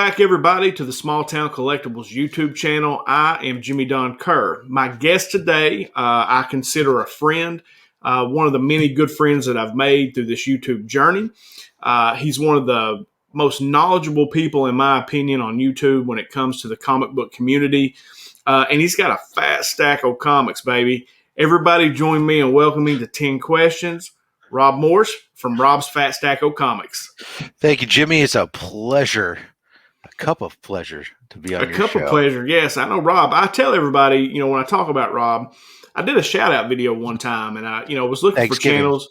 back, everybody, to the SmallTown Collectibles YouTube channel. I am Jimmy Don Kerr. My guest today, I consider a friend, one of the many good friends that I've made through this YouTube journey. He's one of the most knowledgeable people, in my opinion, on YouTube when it comes to the comic book community. And he's got a fat stack of comics, baby. Everybody join me in welcoming to 10 Questions, Rob Morse from Rob's Fat Stack of Comics. Thank you, Jimmy. It's a pleasure, a cup of pleasure to be on your show. A cup of pleasure, yes. I know Rob. I tell everybody, when I talk about Rob, I did a shout-out video one time, and I, was looking for channels.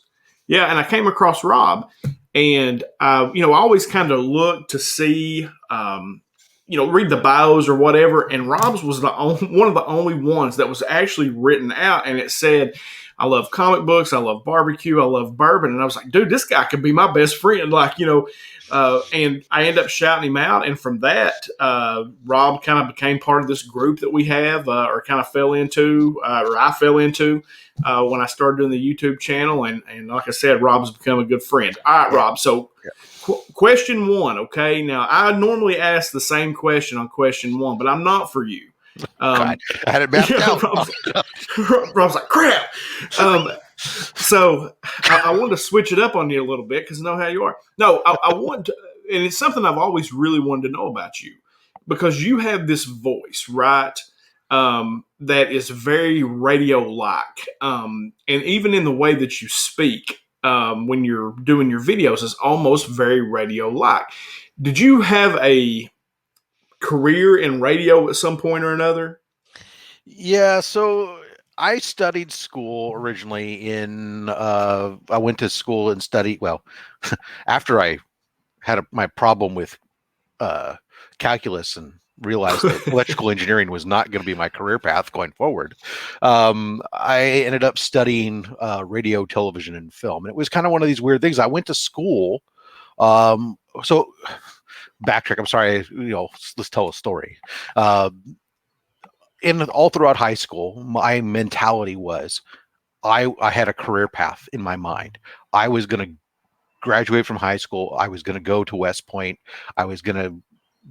Yeah, and I came across Rob, and, I always kind of look to see, read the bios or whatever, and Rob's was one of the only ones that was actually written out, and it said, I love comic books, I love barbecue, I love bourbon, and I was like, dude, this guy could be my best friend, and I ended up shouting him out, and from that, Rob kind of became part of this group that we have, or kind of fell into, or I fell into, when I started doing the YouTube channel, and like I said, Rob's become a good friend. All right, Rob, so question one, okay? Now, I normally ask the same question on question one, but I'm not for you. God, I had it mapped out. Rob's like, crap. So I wanted to switch it up on you a little bit because I know how you are. No, I want to, and it's something I've always really wanted to know about you because you have this voice, right? That is very radio-like. And even in the way that you speak, when you're doing your videos is almost very radio-like. Did you have a career in radio at some point or another? Yeah, so I studied school originally I went to school and studied, after I had my problem with calculus and realized that electrical engineering was not going to be my career path going forward. I ended up studying radio, television, and film. And it was kind of one of these weird things. I went to school. So backtrack. I'm sorry. Let's tell a story. All throughout high school, my mentality was I had a career path in my mind. I was going to graduate from high school. I was going to go to West Point. I was going to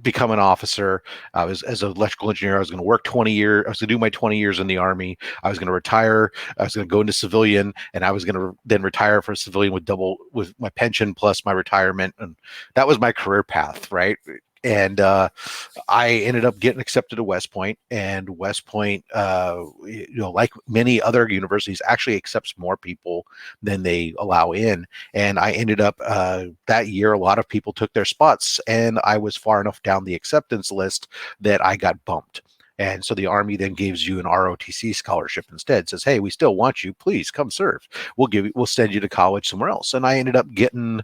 become an officer. As an electrical engineer, I was going to work 20 years. I was going to do my 20 years in the Army. I was going to retire. I was going to go into civilian, and I was going to then retire for civilian with my pension plus my retirement. And that was my career path, right? And I ended up getting accepted to West Point, and West Point, like many other universities, actually accepts more people than they allow in. And I ended up that year, a lot of people took their spots, and I was far enough down the acceptance list that I got bumped. And so the Army then gives you an ROTC scholarship instead. It says, hey, we still want you. Please come serve. We'll send you to college somewhere else. And I ended up getting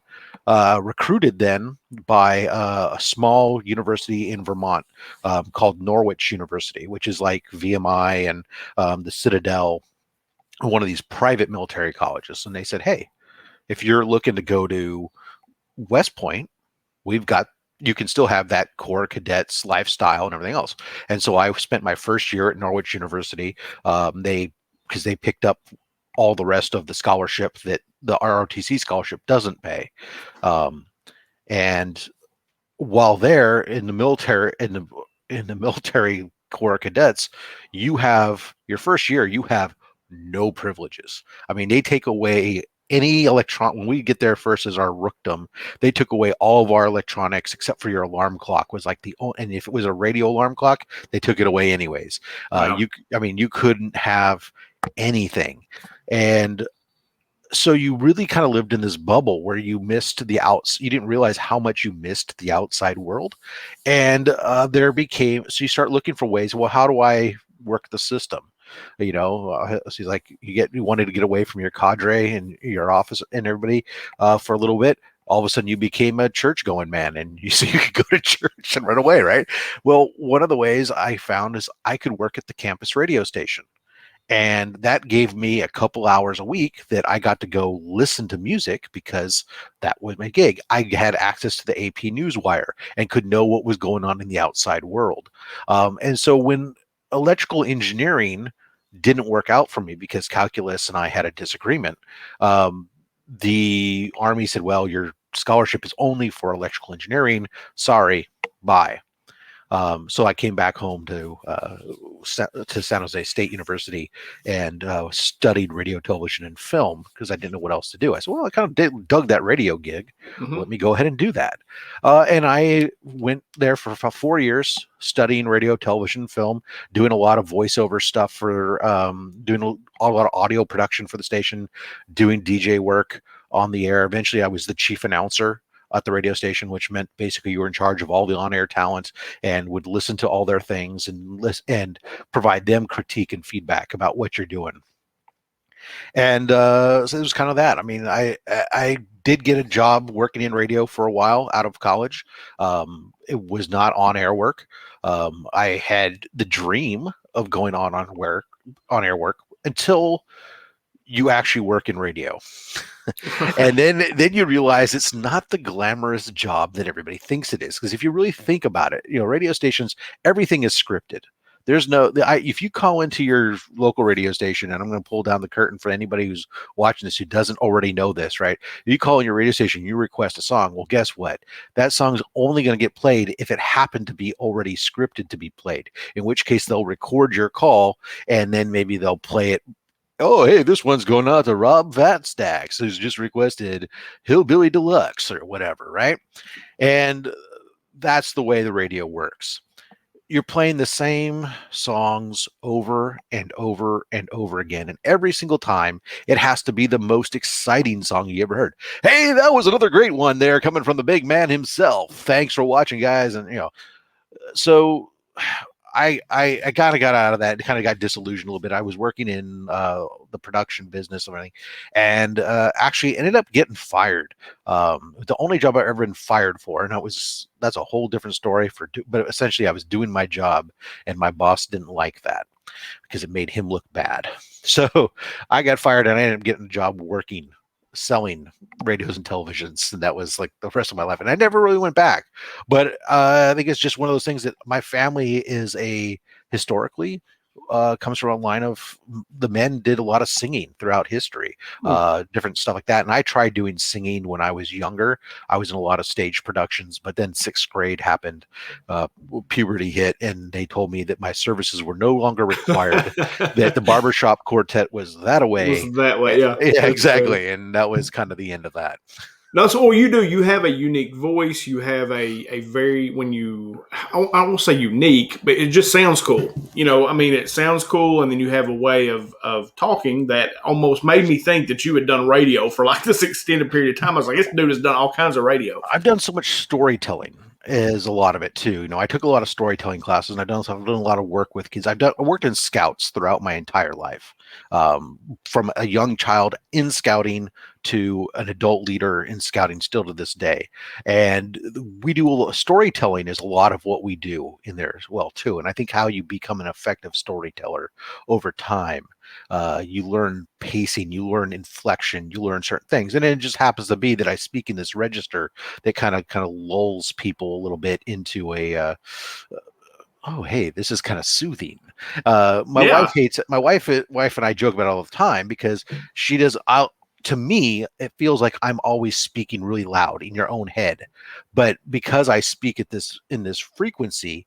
recruited then by a small university in Vermont called Norwich University, which is like VMI and the Citadel, one of these private military colleges. And they said, hey, if you're looking to go to West Point, you can still have that core cadets lifestyle and everything else. And so I spent my first year at Norwich University. Because they picked up all the rest of the scholarship that the ROTC scholarship doesn't pay. And while there in the military, in the military core cadets, you have your first year, you have no privileges. I mean, they take away any when we get there first as our rookdom, they took away all of our electronics except for your alarm clock was like and if it was a radio alarm clock, they took it away anyways. Wow. You couldn't have anything. And so you really kind of lived in this bubble where you missed you didn't realize how much you missed the outside world. And so you start looking for ways, well, how do I work the system? She's like, you wanted to get away from your cadre and your office and everybody for a little bit. All of a sudden you became a church going man, and you could go to church and run away. Right. Well, one of the ways I found is I could work at the campus radio station. And that gave me a couple hours a week that I got to go listen to music because that was my gig. I had access to the AP Newswire and could know what was going on in the outside world. And so when electrical engineering didn't work out for me because calculus and I had a disagreement, the Army said, well, your scholarship is only for electrical engineering. Sorry, by. So I came back home to San Jose State University and studied radio, television, and film because I didn't know what else to do. I said, well, I kind of dug that radio gig. Mm-hmm. Let me go ahead and do that. And I went there for 4 years studying radio, television, film, doing a lot of voiceover stuff for doing a lot of audio production for the station, doing DJ work on the air. Eventually, I was the chief announcer at the radio station, which meant basically you were in charge of all the on-air talent and would listen to all their things and provide them critique and feedback about what you're doing. And so it was kind of that. I mean, I did get a job working in radio for a while out of college. It was not on-air work. I had the dream of going on-air work until you actually work in radio. And then you realize it's not the glamorous job that everybody thinks it is. Because if you really think about it, radio stations, everything is scripted. There's if you call into your local radio station, and I'm going to pull down the curtain for anybody who's watching this who doesn't already know this, right? You call in your radio station, you request a song. Well, guess what? That song's only going to get played if it happened to be already scripted to be played, in which case they'll record your call and then maybe they'll play it. Oh, hey, this one's going out to Rob Fat Stax, who's just requested Hillbilly Deluxe or whatever, right? And that's the way the radio works. You're playing the same songs over and over and over again. And every single time, it has to be the most exciting song you ever heard. Hey, that was another great one there coming from the big man himself. Thanks for watching, guys. And, so I kind of got out of that, kind of got disillusioned a little bit. I was working in the production business and everything, and actually ended up getting fired. The only job I've ever been fired for, and that's a whole different story. But essentially, I was doing my job, and my boss didn't like that because it made him look bad. So I got fired, and I ended up getting a job selling radios and televisions, and that was like the rest of my life, and I never really went back. But I think it's just one of those things that my family is historically comes from a line of the men did a lot of singing throughout history, different stuff like that. And I tried doing singing when I was younger. I was in a lot of stage productions, but then 6th grade happened, puberty hit, and they told me that my services were no longer required, that the barbershop quartet was that away. Yeah. Yeah, exactly. And that was kind of the end of that. No, so what you do, you have a unique voice. You have a very, I won't say unique, but it just sounds cool. It sounds cool. And then you have a way of talking that almost made me think that you had done radio for like this extended period of time. I was like, this dude has done all kinds of radio. I've done so much storytelling is a lot of it too. I took a lot of storytelling classes, and I've done a lot of work with kids. I worked in scouts throughout my entire life, from a young child in scouting to an adult leader in scouting still to this day. And we do storytelling is a lot of what we do in there as well too. And I think how you become an effective storyteller over time, you learn pacing, you learn inflection, you learn certain things. And it just happens to be that I speak in this register that kind of lulls people a little bit into a oh, hey, this is kind of soothing. My wife and I joke about it all the time because she does. To me, it feels like I'm always speaking really loud in your own head, but because I speak in this frequency,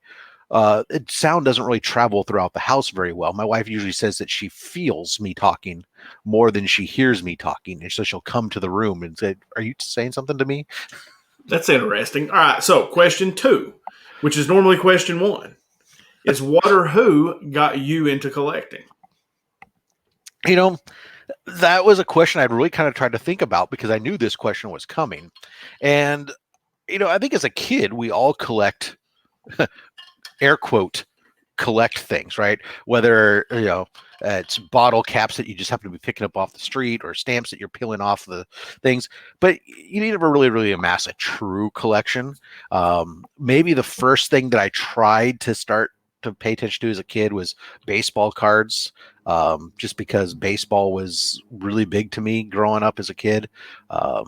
sound doesn't really travel throughout the house very well. My wife usually says that she feels me talking more than she hears me talking, and so she'll come to the room and say, "Are you saying something to me?" That's interesting. All right, so question 2, which is normally question 1. Is what or who got you into collecting? That was a question I'd really kind of tried to think about because I knew this question was coming. And, I think as a kid, we all collect, air quote, collect things, right? Whether, it's bottle caps that you just happen to be picking up off the street or stamps that you're peeling off the things. But you never really amass a true collection. Maybe the first thing that I tried to start to pay attention to as a kid was baseball cards, just because baseball was really big to me growing up as a kid. I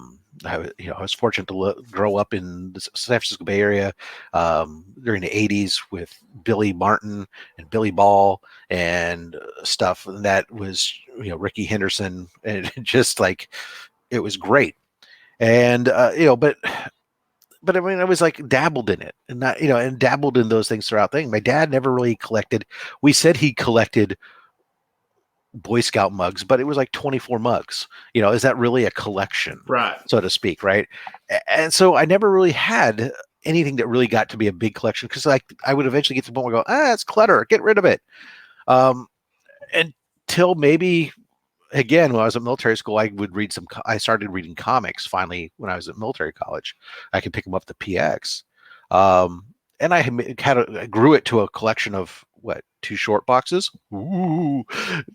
was fortunate to grow up in the San Francisco Bay Area during the 80s with Billy Martin and Billy Ball and stuff. And that was, Ricky Henderson, and just like, it was great. And, but but I mean, I was like dabbled in it and not, and dabbled in those things throughout things. My dad never really collected. We said he collected Boy Scout mugs, but it was like 24 mugs. Is that really a collection, Right. so to speak, right? And so I never really had anything that really got to be a big collection because like I would eventually get to the point where I go, it's clutter, get rid of it. Until maybe again when I was at military school, I started reading comics finally when I was at military college. I could pick them up at the PX. And I grew it to a collection of 2 short boxes. Ooh,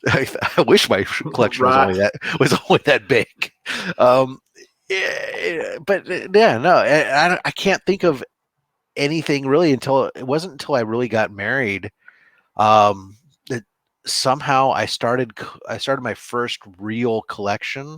I wish my collection was only that big. But yeah, no, I can't think of anything really until I really got married. That somehow I started my first real collection,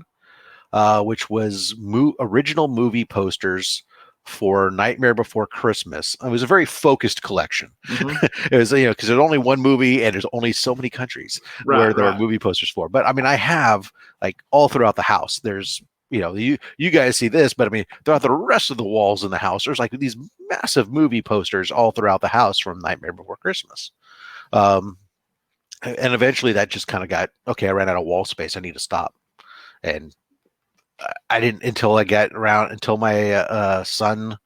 which was original movie posters for Nightmare Before Christmas. It was a very focused collection. Mm-hmm. It was, because there's only one movie and there's only so many countries where there are movie posters for. But I mean, I have like all throughout the house. There's, you guys see this, but I mean, throughout the rest of the walls in the house, there's like these massive movie posters all throughout the house from Nightmare Before Christmas. And eventually that just kind of got, okay, I ran out of wall space. I need to stop. And I didn't until my son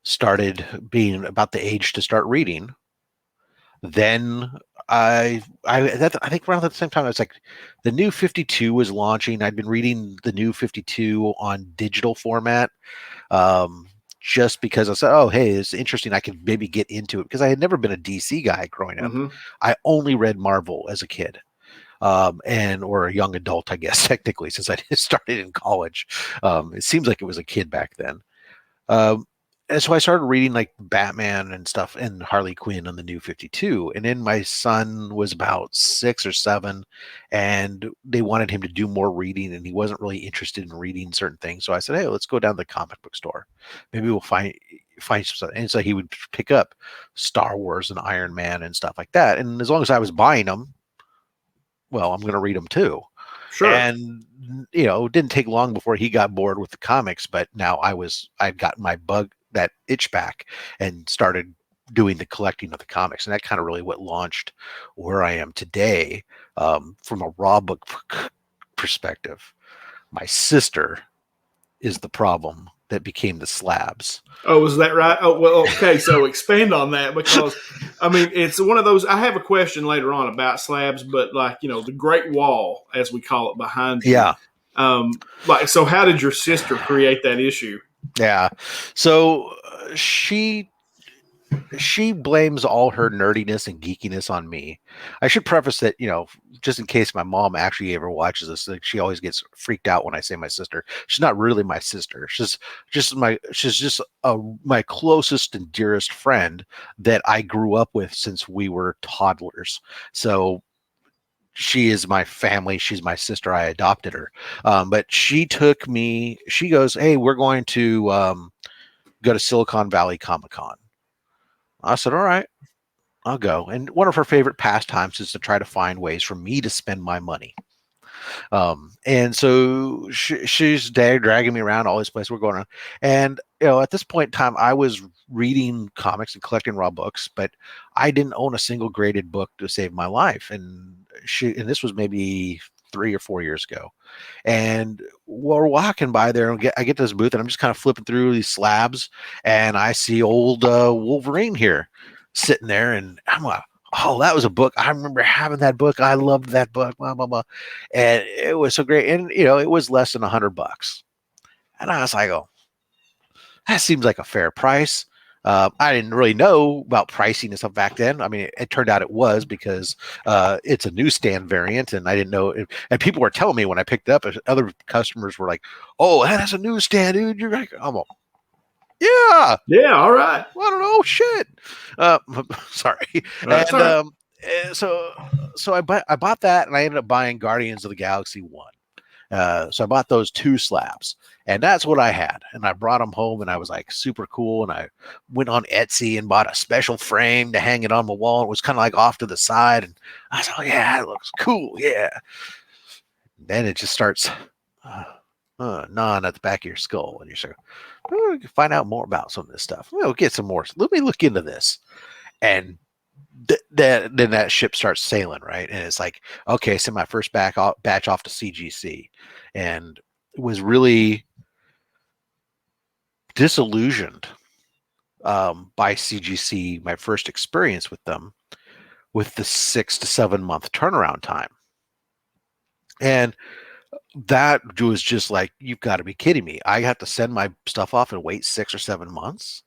started being about the age to start reading. Then I think around the same time, it's like the New 52 was launching. I'd been reading the New 52 on digital format, just because I said, oh, hey, it's interesting. I could maybe get into it because I had never been a DC guy growing up. Mm-hmm. I only read Marvel as a kid. Or a young adult, I guess, technically, since I started in college. It seems like it was a kid back then. And so I started reading like Batman and stuff and Harley Quinn on the New 52. And then my son was about 6 or 7 and they wanted him to do more reading and he wasn't really interested in reading certain things. So I said, hey, let's go down to the comic book store. Maybe we'll find some stuff. And so he would pick up Star Wars and Iron Man and stuff like that. And as long as I was buying them, well, I'm going to read them too. Sure. And, it didn't take long before he got bored with the comics, but now I'd gotten my that itch back and started doing the collecting of the comics. And that kind of really what launched where I am today. From a raw book perspective, my sister is the problem that became the slabs. Oh, is that right? Oh, well, okay. So expand on that because, I mean, it's one of those. I have a question later on about slabs, but like, the Great Wall, as we call it, behind you. Yeah. So how did your sister create that issue? Yeah. So she blames all her nerdiness and geekiness on me. I should preface that, just in case my mom actually ever watches this, like she always gets freaked out when I say my sister. She's not really my sister. She's just my closest and dearest friend that I grew up with since we were toddlers. So she is my family. She's my sister. I adopted her. But she goes, hey, we're going to go to Silicon Valley Comic-Con. I said, all right, I'll go. And one of her favorite pastimes is to try to find ways for me to spend my money. And so she's dragging me around all these places we're going on. And, at this point in time, I was reading comics and collecting raw books, but I didn't own a single graded book to save my life. And this was maybe 3 or 4 years ago. And we're walking by there and I get to this booth and I'm just kind of flipping through these slabs and I see old Wolverine here sitting there and I'm like, oh, that was a book. I remember having that book. I loved that book, blah, blah, blah. And it was so great. And, it was less than $100. And I was like, oh, that seems like a fair price. I didn't really know about pricing and stuff back then. I mean, it turned out it was because it's a newsstand variant, and I didn't know. And people were telling me when I picked it up, other customers were like, "Oh, that's a newsstand, dude." You're like, "I'm all, yeah, all right." I don't know, shit. Sorry. That's and right. So I bought that, and I ended up buying Guardians of the Galaxy 1. So I bought those 2 slabs and that's what I had. And I brought them home and I was like super cool. And I went on Etsy and bought a special frame to hang it on the wall. It was kind of like off to the side. And I was like, oh, yeah, it looks cool. Yeah. And then it just starts None at the back of your skull. And you're saying, oh, you can find out more about some of this stuff. We'll get some more. Let me look into this. And then that ship starts sailing, right? And it's like, okay, send my first batch off to CGC. And was really disillusioned by CGC, my first experience with them, with the 6 to 7 month turnaround time. And that was just like, you've got to be kidding me. I have to send my stuff off and wait 6 or 7 months.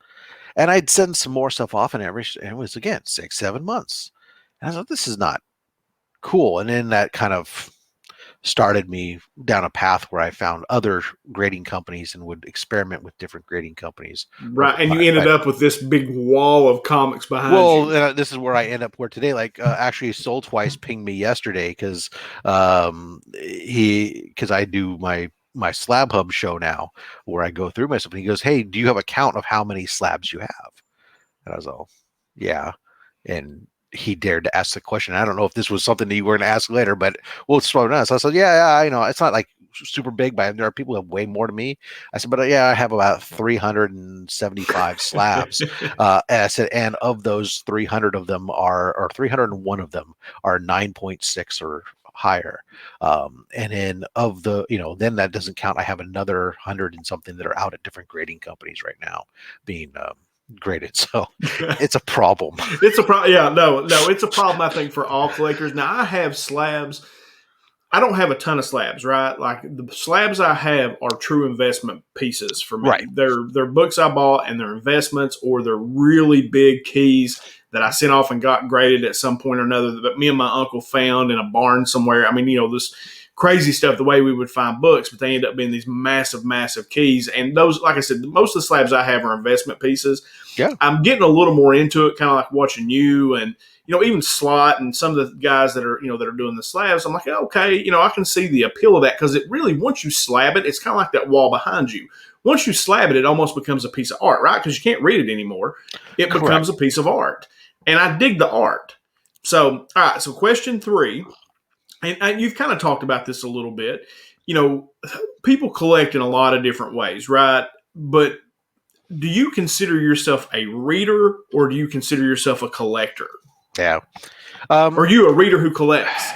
And I'd send some more stuff off, and it was again 6, 7 months. And I thought, this is not cool. And then that kind of started me down a path where I found other grading companies and would experiment with different grading companies. Right, and you ended up with this big wall of comics behind you. Well, this is where I end up where today. Like, actually, Soul Twice pinged me yesterday because I do my Slab Hub show now where I go through myself, and he goes, "Hey, do you have a count of how many slabs you have?" And I was all, "Yeah," and he dared to ask the question. I don't know if this was something that you were going to ask later, but we'll slow down. So I said, yeah, it's not like super big, but there are people who have way more to me. I said, but yeah, I have about 375 slabs. And I said, and of those, 300 of them or 301 of them are 9.6 or higher. And then of the, then that doesn't count. I have another 100 and something that are out at different grading companies right now being, graded. So it's a problem. It's a problem. Yeah, no, it's a problem, I think, for all collectors. Now, I have slabs. I don't have a ton of slabs, right? Like, the slabs I have are true investment pieces for me. Right. They're books I bought, and they're investments, or they're really big keys that I sent off and got graded at some point or another that me and my uncle found in a barn somewhere. I mean, this crazy stuff, the way we would find books, but they end up being these massive, massive keys. And those, like I said, most of the slabs I have are investment pieces. Yeah. I'm getting a little more into it, kind of like watching you and, even Slot and some of the guys that are, that are doing the slabs. I'm like, okay, I can see the appeal of that, because it really, once you slab it, it's kind of like that wall behind you. Once you slab it, it almost becomes a piece of art, right? Because you can't read it anymore. It Correct. becomes a piece of art. And I dig the art. So, all right. So question 3, and you've kind of talked about this a little bit. People collect in a lot of different ways, right? But do you consider yourself a reader, or do you consider yourself a collector? Yeah. Are you a reader who collects?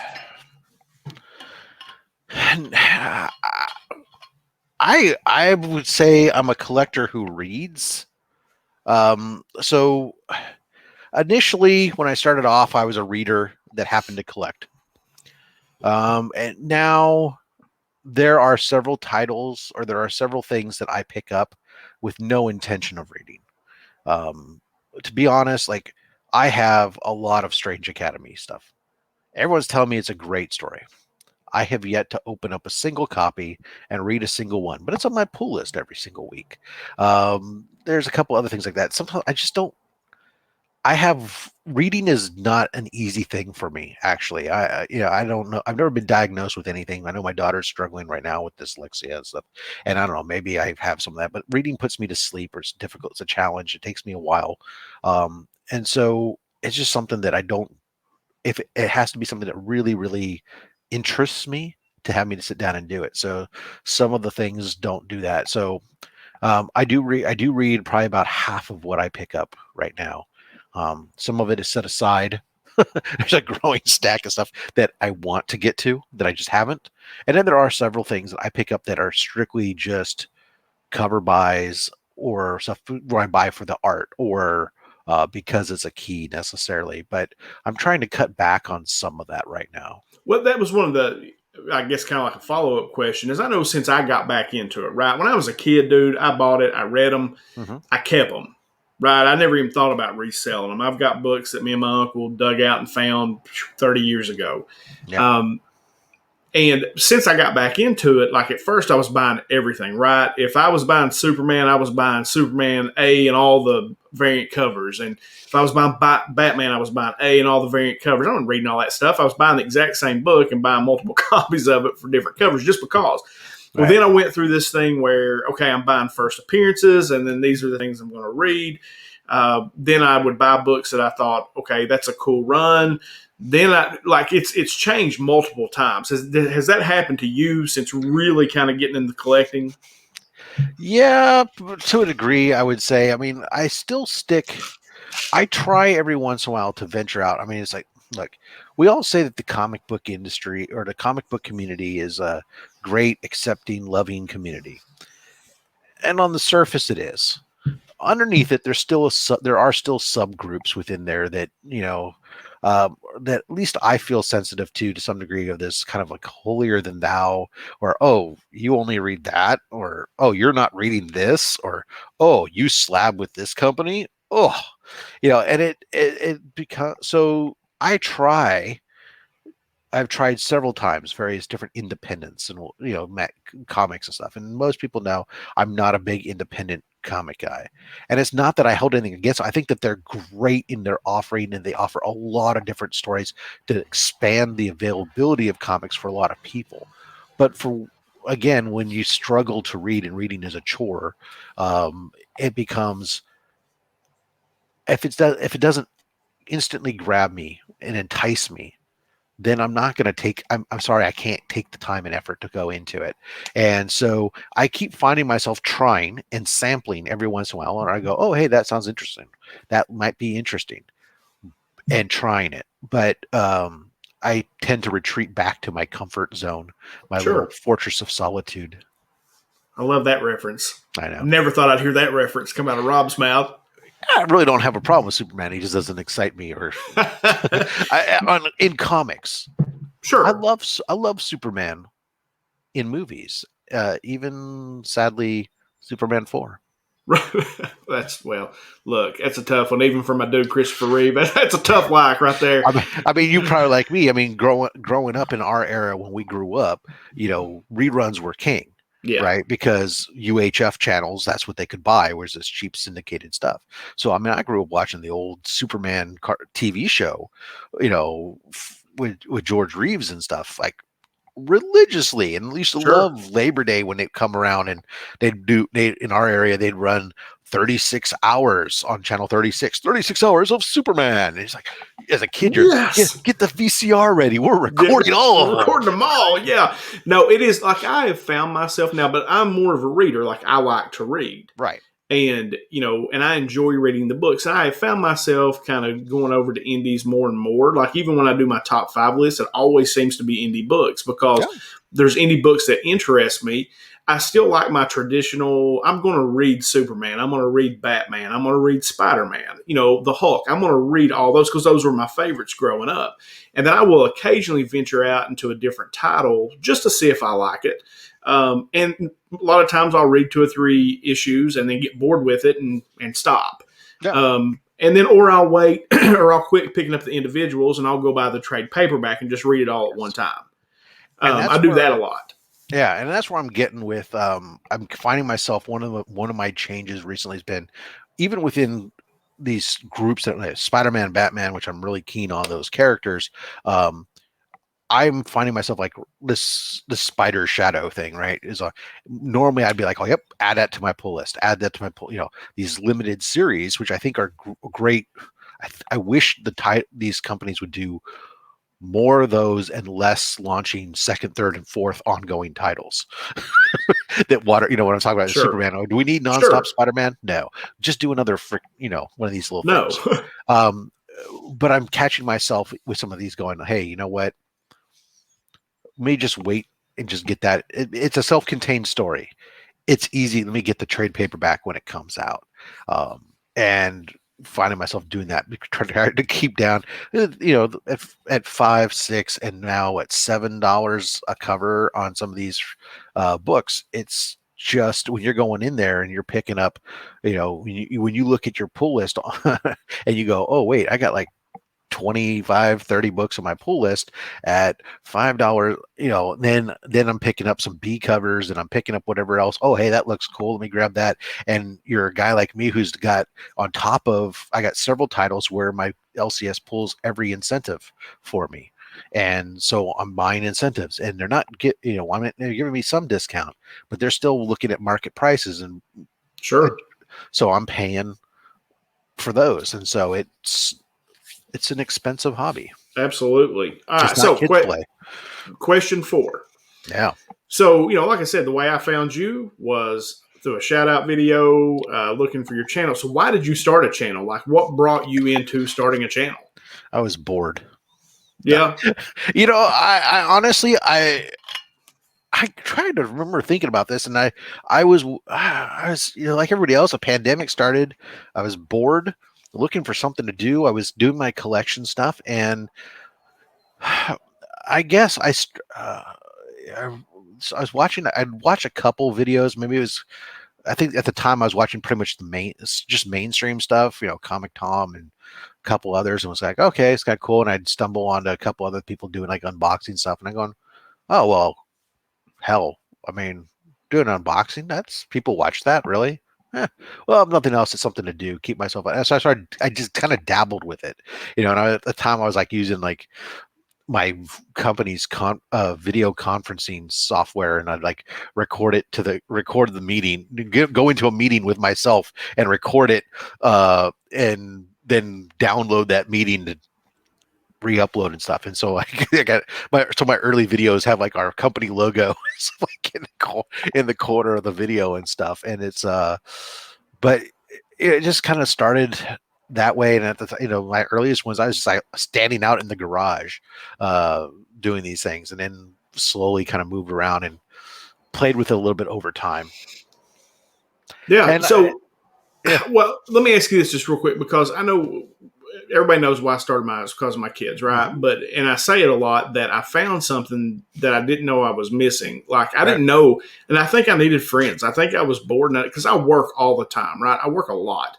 I would say I'm a collector who reads. So initially, when I started off, I was a reader that happened to collect. And now there are several titles, or there are several things that I pick up with no intention of reading. To be honest, like, I have a lot of Strange Academy stuff. Everyone's telling me it's a great story. I have yet to open up a single copy and read a single one, but it's on my pull list every single week. There's a couple other things like that. Sometimes I just don't. Reading is not an easy thing for me, actually. I don't know. I've never been diagnosed with anything. I know my daughter's struggling right now with dyslexia and stuff. And I don't know, maybe I have some of that, but reading puts me to sleep, or it's difficult. It's a challenge. It takes me a while. And so it's just something that if it has to be something that really, really interests me to have me to sit down and do it. So some of the things don't do that. So I do read probably about half of what I pick up right now. Some of it is set aside. There's a growing stack of stuff that I want to get to that I just haven't. And then there are several things that I pick up that are strictly just cover buys, or stuff where I buy for the art, or because it's a key necessarily. But I'm trying to cut back on some of that right now. Well, that was one of the, I guess, kind of like a follow-up question, is I know since I got back into it, right? When I was a kid, dude, I bought it, I read them, I kept them. Right, I never even thought about reselling them. I've got books that me and my uncle dug out and found 30 years ago. Yeah. And since I got back into it, like, at first I was buying everything, right? If I was buying Superman, I was buying Superman A and all the variant covers. And if I was buying Batman, I was buying A and all the variant covers. I wasn't reading all that stuff. I was buying the exact same book and buying multiple copies of it for different covers just because. Well, then I went through this thing where, okay, I'm buying first appearances, and then these are the things I'm going to read. Then I would buy books that I thought, okay, that's a cool run. then it's changed multiple times. Has that happened to you since really kind of getting into collecting? Yeah, to a degree, I would say. I mean, I still stick. I try every once in a while to venture out. I mean, it's like, look, we all say that the comic book industry or the comic book community is a great, accepting, loving community, and on the surface, it is. Underneath it, there are still subgroups within there that that at least I feel sensitive to some degree of this kind of like holier than thou, or oh, you only read that, or oh, you're not reading this, or oh, you slab with this company, oh, and it becomes so. I've tried several times various different independents and comics and stuff, and most people know I'm not a big independent comic guy. And it's not that I hold anything against it. I think that they're great in their offering, and they offer a lot of different stories to expand the availability of comics for a lot of people. But again, when you struggle to read and reading is a chore, it becomes, if it doesn't instantly grab me and entice me, then I'm not going to I'm sorry, I can't take the time and effort to go into it. And so I keep finding myself trying and sampling every once in a while. And I go, oh, hey, that sounds interesting. That might be interesting, and trying it. But I tend to retreat back to my comfort zone, my little fortress of solitude. I love that reference. I know. Never thought I'd hear that reference come out of Rob's mouth. I really don't have a problem with Superman. He just doesn't excite me, or in comics. Sure, I love Superman in movies. Even sadly, Superman 4. That's that's a tough one. Even for my dude Christopher Reeve, that's a tough like right there. I mean, you probably like me. I mean, growing up in our era when we grew up, reruns were king. Yeah. Right. Because UHF channels, that's what they could buy, was this cheap syndicated stuff. So, I mean, I grew up watching the old Superman TV show, with George Reeves and stuff, like religiously. And I used to love Labor Day when they'd come around, and in our area, they'd run 36 hours on channel 36 hours of Superman. And it's like, as a kid, get the VCR ready. We're recording all of them. Recording them all. Yeah. No, it is like I have found myself now, but I'm more of a reader. Like I like to read. Right. And, and I enjoy reading the books. I have found myself kind of going over to indies more and more. Like even when I do my top 5 list, it always seems to be indie books because there's indie books that interest me. I still like my traditional, I'm going to read Superman. I'm going to read Batman. I'm going to read Spider-Man, the Hulk. I'm going to read all those because those were my favorites growing up. And then I will occasionally venture out into a different title just to see if I like it. And a lot of times I'll read 2 or 3 issues and then get bored with it and stop. Yeah. And then, or I'll wait or I'll quit picking up the individuals and I'll go buy the trade paperback and just read it all at one time. I do that a lot. Yeah, and that's where I'm getting with. I'm finding myself one of my changes recently has been, even within these groups that like Spider-Man, Batman, which I'm really keen on those characters. I'm finding myself like this Spider Shadow thing, right? Normally I'd be like, oh, yep, add that to my pull list, add that to my pull. These limited series, which I think are great. I wish these companies would do more of those and less launching 2nd, 3rd, and 4th ongoing titles. That what I'm talking about. Sure. Superman. Oh, do we need nonstop Spider-Man? No, just do another one of these little things. But I'm catching myself with some of these going, hey, you know what? Let me just wait and just get that. It's a self-contained story. It's easy. Let me get the trade paperback when it comes out. And finding myself doing that, trying to keep down, at 5, 6, and now at $7 a cover on some of these books. It's just when you're going in there and you're picking up, when you look at your pull list and you go, oh wait, I got like 25, 30 books on my pull list at $5, then I'm picking up some B covers and I'm picking up whatever else. Oh, hey, that looks cool. Let me grab that. And you're a guy like me who's got on top of, I got several titles where my LCS pulls every incentive for me. And so I'm buying incentives and they're not they're giving me some discount, but they're still looking at market prices. And so I'm paying for those. And so it's an expensive hobby. Absolutely. All right. It's not So, kids play. question 4. Yeah. So, like I said, the way I found you was through a shout out video, looking for your channel. So, why did you start a channel? Like, what brought you into starting a channel? I was bored. Yeah. I honestly, I tried to remember thinking about this, and I was like everybody else. A pandemic started. I was bored, looking for something to do. I was doing my collection stuff, and I guess I was watching. I'd watch a couple videos. Maybe it was. I think at the time I was watching pretty much just mainstream stuff. Comic Tom and a couple others, and was like, okay, it's kind of cool. And I'd stumble onto a couple other people doing like unboxing stuff, and I'm going, oh well. Hell, I mean, doing unboxing, that's people watch that, really? Well, I have nothing else. It's something to do. Keep myself. So I just kind of dabbled with it, and at the time I was like using like my company's video conferencing software, and I'd like record the meeting, go into a meeting with myself and record it, and then download that meeting to re-upload and stuff. And so I got my early videos have like our company logo like in the corner of the video and stuff. And it's but it just kind of started that way. And at the my earliest ones, I was just like standing out in the garage doing these things, and then slowly kind of moved around and played with it a little bit over time. Yeah. And so well, let me ask you this just real quick, because I know everybody knows why I started mine is because of my kids, right? Mm-hmm. And I say it a lot that I found something that I didn't know I was missing. Like I didn't know, and I think I needed friends. I think I was bored because I work all the time, right? I work a lot,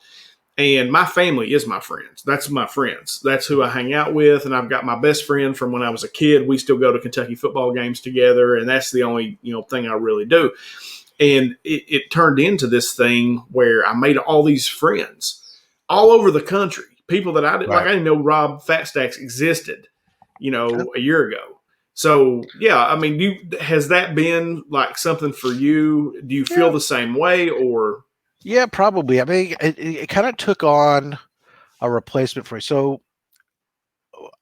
and my family is my friends. That's my friends. That's who I hang out with, and I've got my best friend from when I was a kid. We still go to Kentucky football games together, and that's the only thing I really do. And it turned into this thing where I made all these friends all over the country. People that I didn't like. I didn't know Rob Fat Stax existed, a year ago. So yeah, I mean, has that been like something for you? Do you feel the same way, or? Yeah, probably. I mean, it kind of took on a replacement for me. So,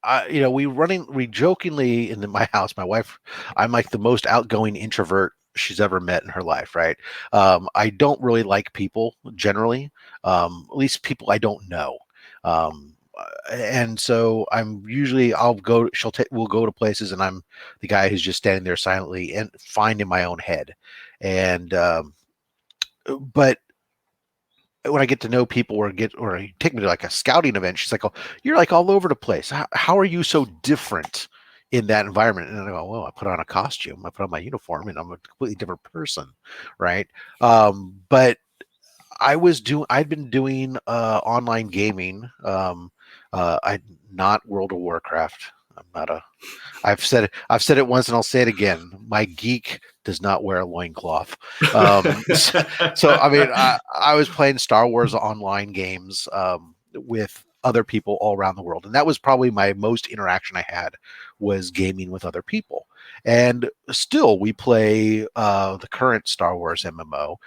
we jokingly in my house, my wife, I'm like the most outgoing introvert she's ever met in her life, right? I don't really like people generally, at least people I don't know. And so we'll go to places, and I'm the guy who's just standing there silently and fine in my own head. And, but when I get to know people or take me to like a scouting event, she's like, oh, you're like all over the place. How are you so different in that environment? And I go, well, I put on a costume, I put on my uniform, and I'm a completely different person. Right. But I'd been doing online gaming. Not World of Warcraft. I've said it once and I'll say it again. My geek does not wear a loincloth. So I mean, I was playing Star Wars online games with other people all around the world, and that was probably my most interaction I had, was gaming with other people. And still, we play the current Star Wars MMO,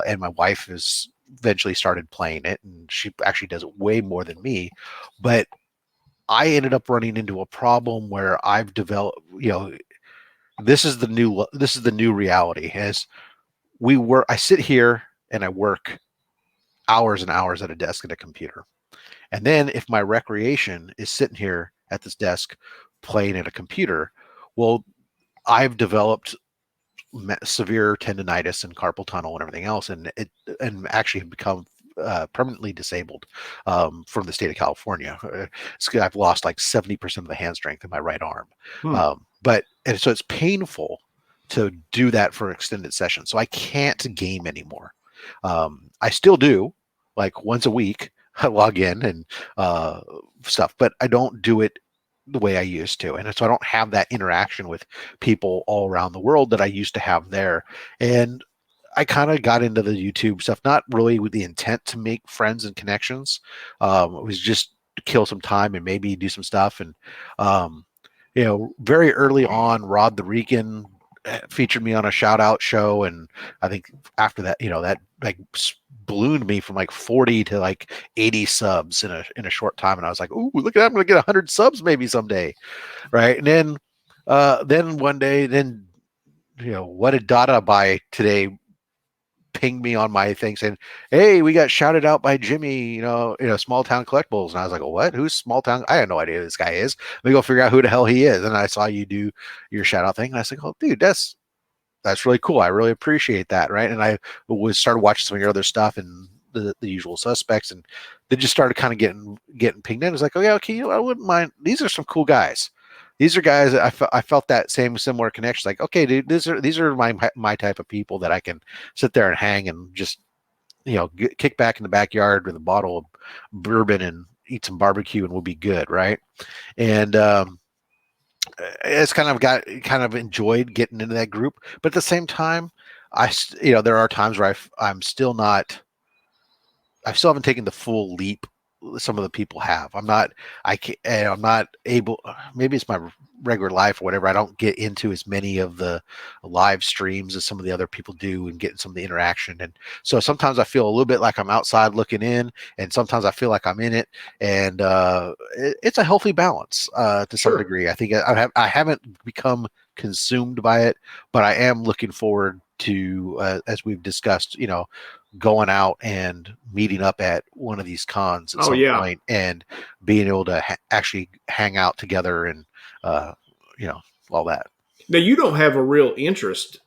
and my wife has eventually started playing it, and she actually does it way more than me. But I ended up running into a problem where I've developed, this is the new reality. I sit here and I work hours and hours at a desk at a computer. And then if my recreation is sitting here at this desk playing at a computer, well, I've developed severe tendonitis and carpal tunnel and everything else, and actually have become permanently disabled from the state of California. I've lost like 70% of the hand strength in my right arm. And so it's painful to do that for extended sessions. So I can't game anymore. I still do, like once a week, I log in and stuff, but I don't do it the way I used to. And so I don't have that interaction with people all around the world that I used to have there. And I kind of got into the YouTube stuff, not really with the intent to make friends and connections. It was just to kill some time and maybe do some stuff. And, very early on, Rod the Rican featured me on a shout out show, and I think after that, that like ballooned me from like 40 to like 80 subs in a short time, and I was like, "Ooh, look at that! I'm gonna get 100 subs maybe someday," right? And then one day, what did Dada buy today? Pinged me on my thing saying, "Hey, we got shouted out by Jimmy, SmallTown Collectibles." And I was like, "What? Who's SmallTown?" I had no idea who this guy is. Let me go figure out who the hell he is. And I saw you do your shout out thing, and I was like, "Oh, dude, that's really cool. I really appreciate that." Right. And I started watching some of your other stuff and the usual suspects, and they just started kind of getting pinged in. It's like, "Oh yeah, okay, I wouldn't mind. These are some cool guys. These are guys that I felt that similar connection. Like, okay, dude, these are my type of people that I can sit there and hang and just kick back in the backyard with a bottle of bourbon and eat some barbecue and we'll be good, right?" And it's kind of enjoyed getting into that group, but at the same time, there are times where I still haven't taken the full leap some of the people have. I'm not able, maybe it's my regular life or whatever. I don't get into as many of the live streams as some of the other people do and getting some of the interaction. And so sometimes I feel a little bit like I'm outside looking in, and sometimes I feel like I'm in it. And it's a healthy balance to some degree. I think I haven't become consumed by it, but I am looking forward to, as we've discussed, going out and meeting up at one of these cons at some point and being able to actually hang out together and all that. Now, you don't have a real interest.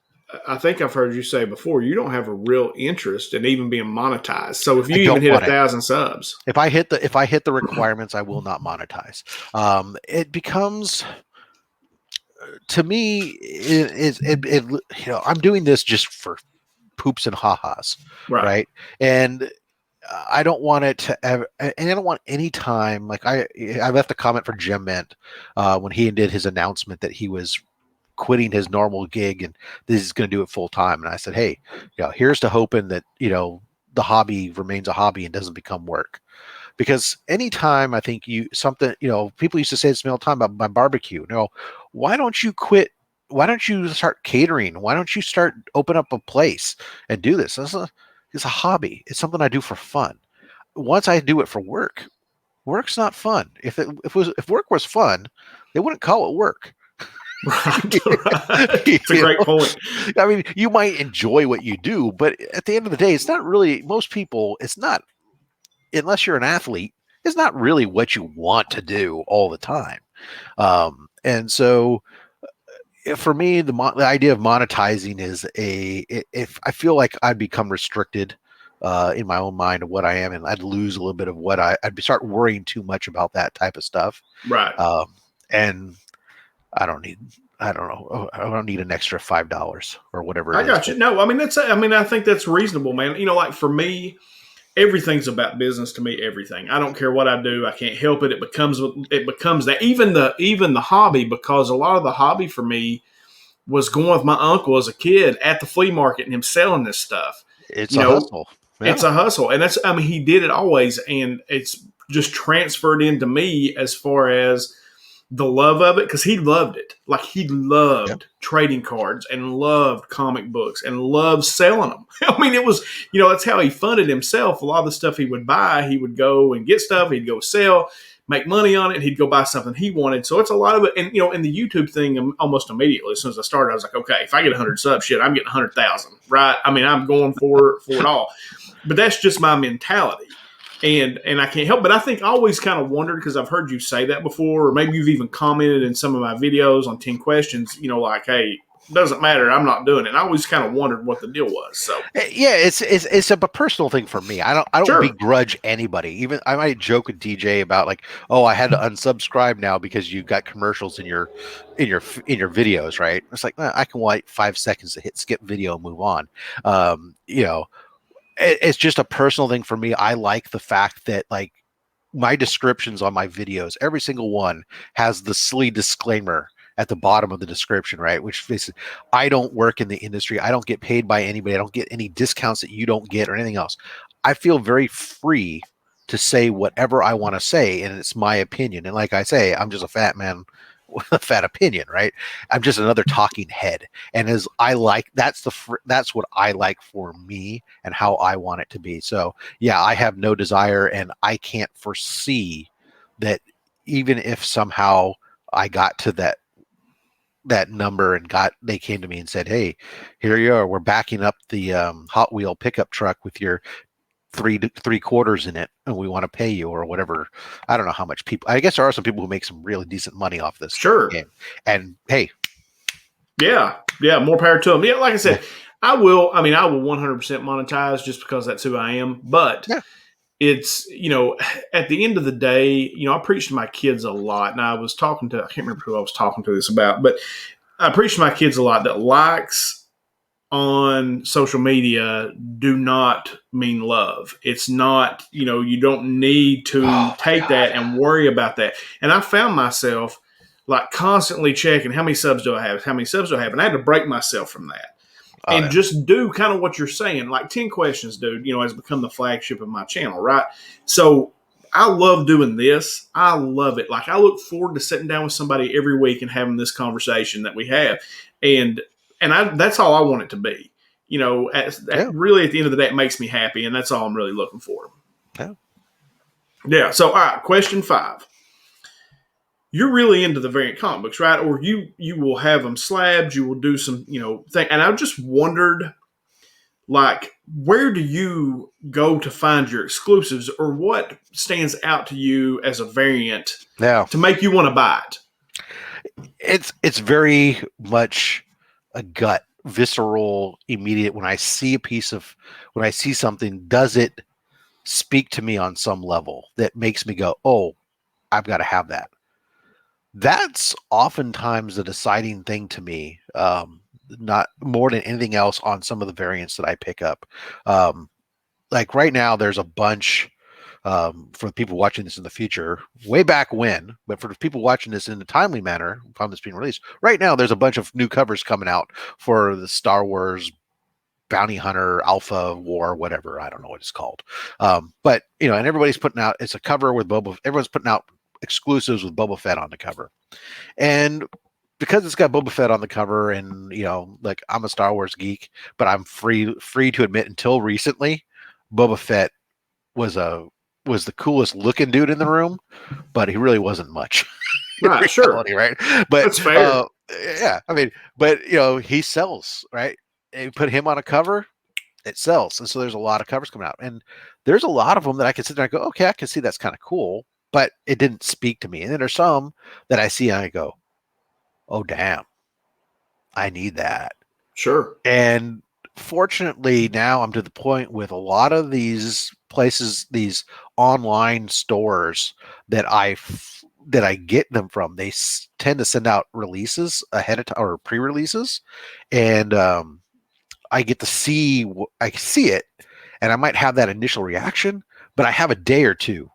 I think I've heard you say before, you don't have a real interest in even being monetized. So if you even hit 1,000 subs, if I hit the requirements, I will not monetize. It becomes, to me, I'm doing this just for poops and ha-has, right? And I don't want it to ever, and I don't want any time, like I left a comment for Jim Mint when he did his announcement that he was quitting his normal gig and this is going to do it full time. And I said, "Hey, here's to hoping that the hobby remains a hobby and doesn't become work." Because anytime I think people used to say this all the time about my barbecue. Why don't you quit? Why don't you start catering? Why don't you start open up a place and do this? It's a hobby. It's something I do for fun. Once I do it for work, work's not fun. If work was fun, they wouldn't call it work. Right. It's a great point. I mean, you might enjoy what you do, but at the end of the day, it's not really, most people, it's not, unless you're an athlete, it's not really what you want to do all the time. And so for me, the idea of monetizing is if I feel like I'd become restricted in my own mind of what I am, and I'd lose a little bit of what I'd start worrying too much about that type of stuff. Right. And I don't need an extra $5 or whatever. I got you. No, I think that's reasonable, man. Like for me, everything's about business to me. Everything. I don't care what I do. I can't help it. It becomes that. Even the hobby, because a lot of the hobby for me was going with my uncle as a kid at the flea market and him selling this stuff. It's a hustle. Yeah. It's a hustle, and he did it always, and it's just transferred into me as far as the love of it, because he loved it. Like he loved trading cards and loved comic books and loved selling them. It was, that's how he funded himself. A lot of the stuff he would buy, he would go and get stuff. He'd go sell, make money on it. He'd go buy something he wanted. So it's a lot of it. And, in the YouTube thing, almost immediately, as soon as I started, I was like, okay, if I get 100 subs, shit, I'm getting 100,000, right? I'm going for it all. But that's just my mentality. And I can't help, but I think I always kind of wondered, because I've heard you say that before, or maybe you've even commented in some of my videos on 10 questions, like, hey, doesn't matter, I'm not doing it. And I always kind of wondered what the deal was. So yeah, it's a personal thing for me. I don't begrudge anybody. Even I might joke with DJ about like, oh, I had to unsubscribe now because you got commercials in your videos, right? It's like, I can wait 5 seconds to hit skip video and move on. It's just a personal thing for me. I like the fact that like my descriptions on my videos, every single one has the silly disclaimer at the bottom of the description, right? Which basically, I don't work in the industry. I don't get paid by anybody. I don't get any discounts that you don't get or anything else. I feel very free to say whatever I want to say, and it's my opinion. And like I say, I'm just a fat man a fat opinion, right? I'm just another talking head. And as I like, that's what I like for me and how I want it to be. So yeah, I have no desire, and I can't foresee that even if somehow I got to that number and they came to me and said, hey, here you are, we're backing up the Hot Wheel pickup truck with your three quarters in it, and we want to pay you or whatever. I don't know how much people, I guess there are some people who make some really decent money off this game, and hey, yeah, more power to them. Yeah, like I said, I will 100% monetize just because that's who I am. But it's, at the end of the day, I preach to my kids a lot. And I was talking to, I can't remember who I was talking to this about, but I preach to my kids a lot that likes on social media do not mean love. It's not, you don't need to take that and worry about that. And I found myself like constantly checking how many subs do I have? How many subs do I have? And I had to break myself from that. And just do kind of what you're saying. Like 10 questions, dude, has become the flagship of my channel, right? So I love doing this. I love it. Like I look forward to sitting down with somebody every week and having this conversation that we have. And that's all I want it to be. Really at the end of the day, it makes me happy, and that's all I'm really looking for. Yeah. So, all right, question 5. You're really into the variant comic books, right? Or you will have them slabbed. You will do some, thing. And I just wondered, like, where do you go to find your exclusives, or what stands out to you as a variant to make you want to buy it? It's very much a gut, visceral, immediate. When I see something, does it speak to me on some level that makes me go, oh, I've got to have that? That's oftentimes the deciding thing to me, not more than anything else on some of the variants that I pick up. Like right now, there's a bunch for people watching this in the future, way back when, but for people watching this in a timely manner, from this being released, right now, there's a bunch of new covers coming out for the Star Wars Bounty Hunter Alpha War, whatever. I don't know what it's called. But, and everybody's putting out, it's a cover with everyone's putting out exclusives with Boba Fett on the cover. And because it's got Boba Fett on the cover, and, like I'm a Star Wars geek, but I'm free to admit until recently, Boba Fett was the coolest looking dude in the room, but he really wasn't much. Right, sure. Right. But that's fair. Yeah, I mean, but he sells, right? And you put him on a cover, it sells. And so there's a lot of covers coming out. And there's a lot of them that I can sit there and go, okay, I can see that's kind of cool, but it didn't speak to me. And then there's some that I see and I go, oh damn, I need that. Sure. And fortunately, now I'm to the point with a lot of these places, these online stores that I get them from, they tend to send out releases ahead of time, or pre-releases, and I get to see it, and I might have that initial reaction, but I have a day or two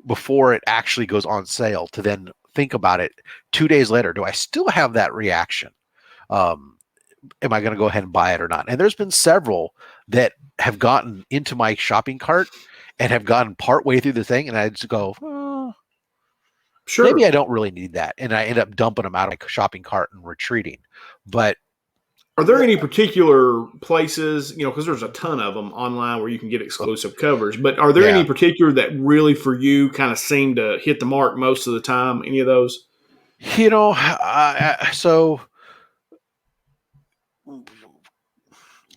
before it actually goes on sale to then think about it 2 days later. Do I still have that reaction? Am I going to go ahead and buy it or not? And there's been several that have gotten into my shopping cart and have gotten partway through the thing, and I just go, sure, maybe I don't really need that, and I end up dumping them out of my shopping cart and retreating. But are there any particular places, because there's a ton of them online where you can get exclusive covers, but are there any particular that really for you kind of seem to hit the mark most of the time? Any of those? So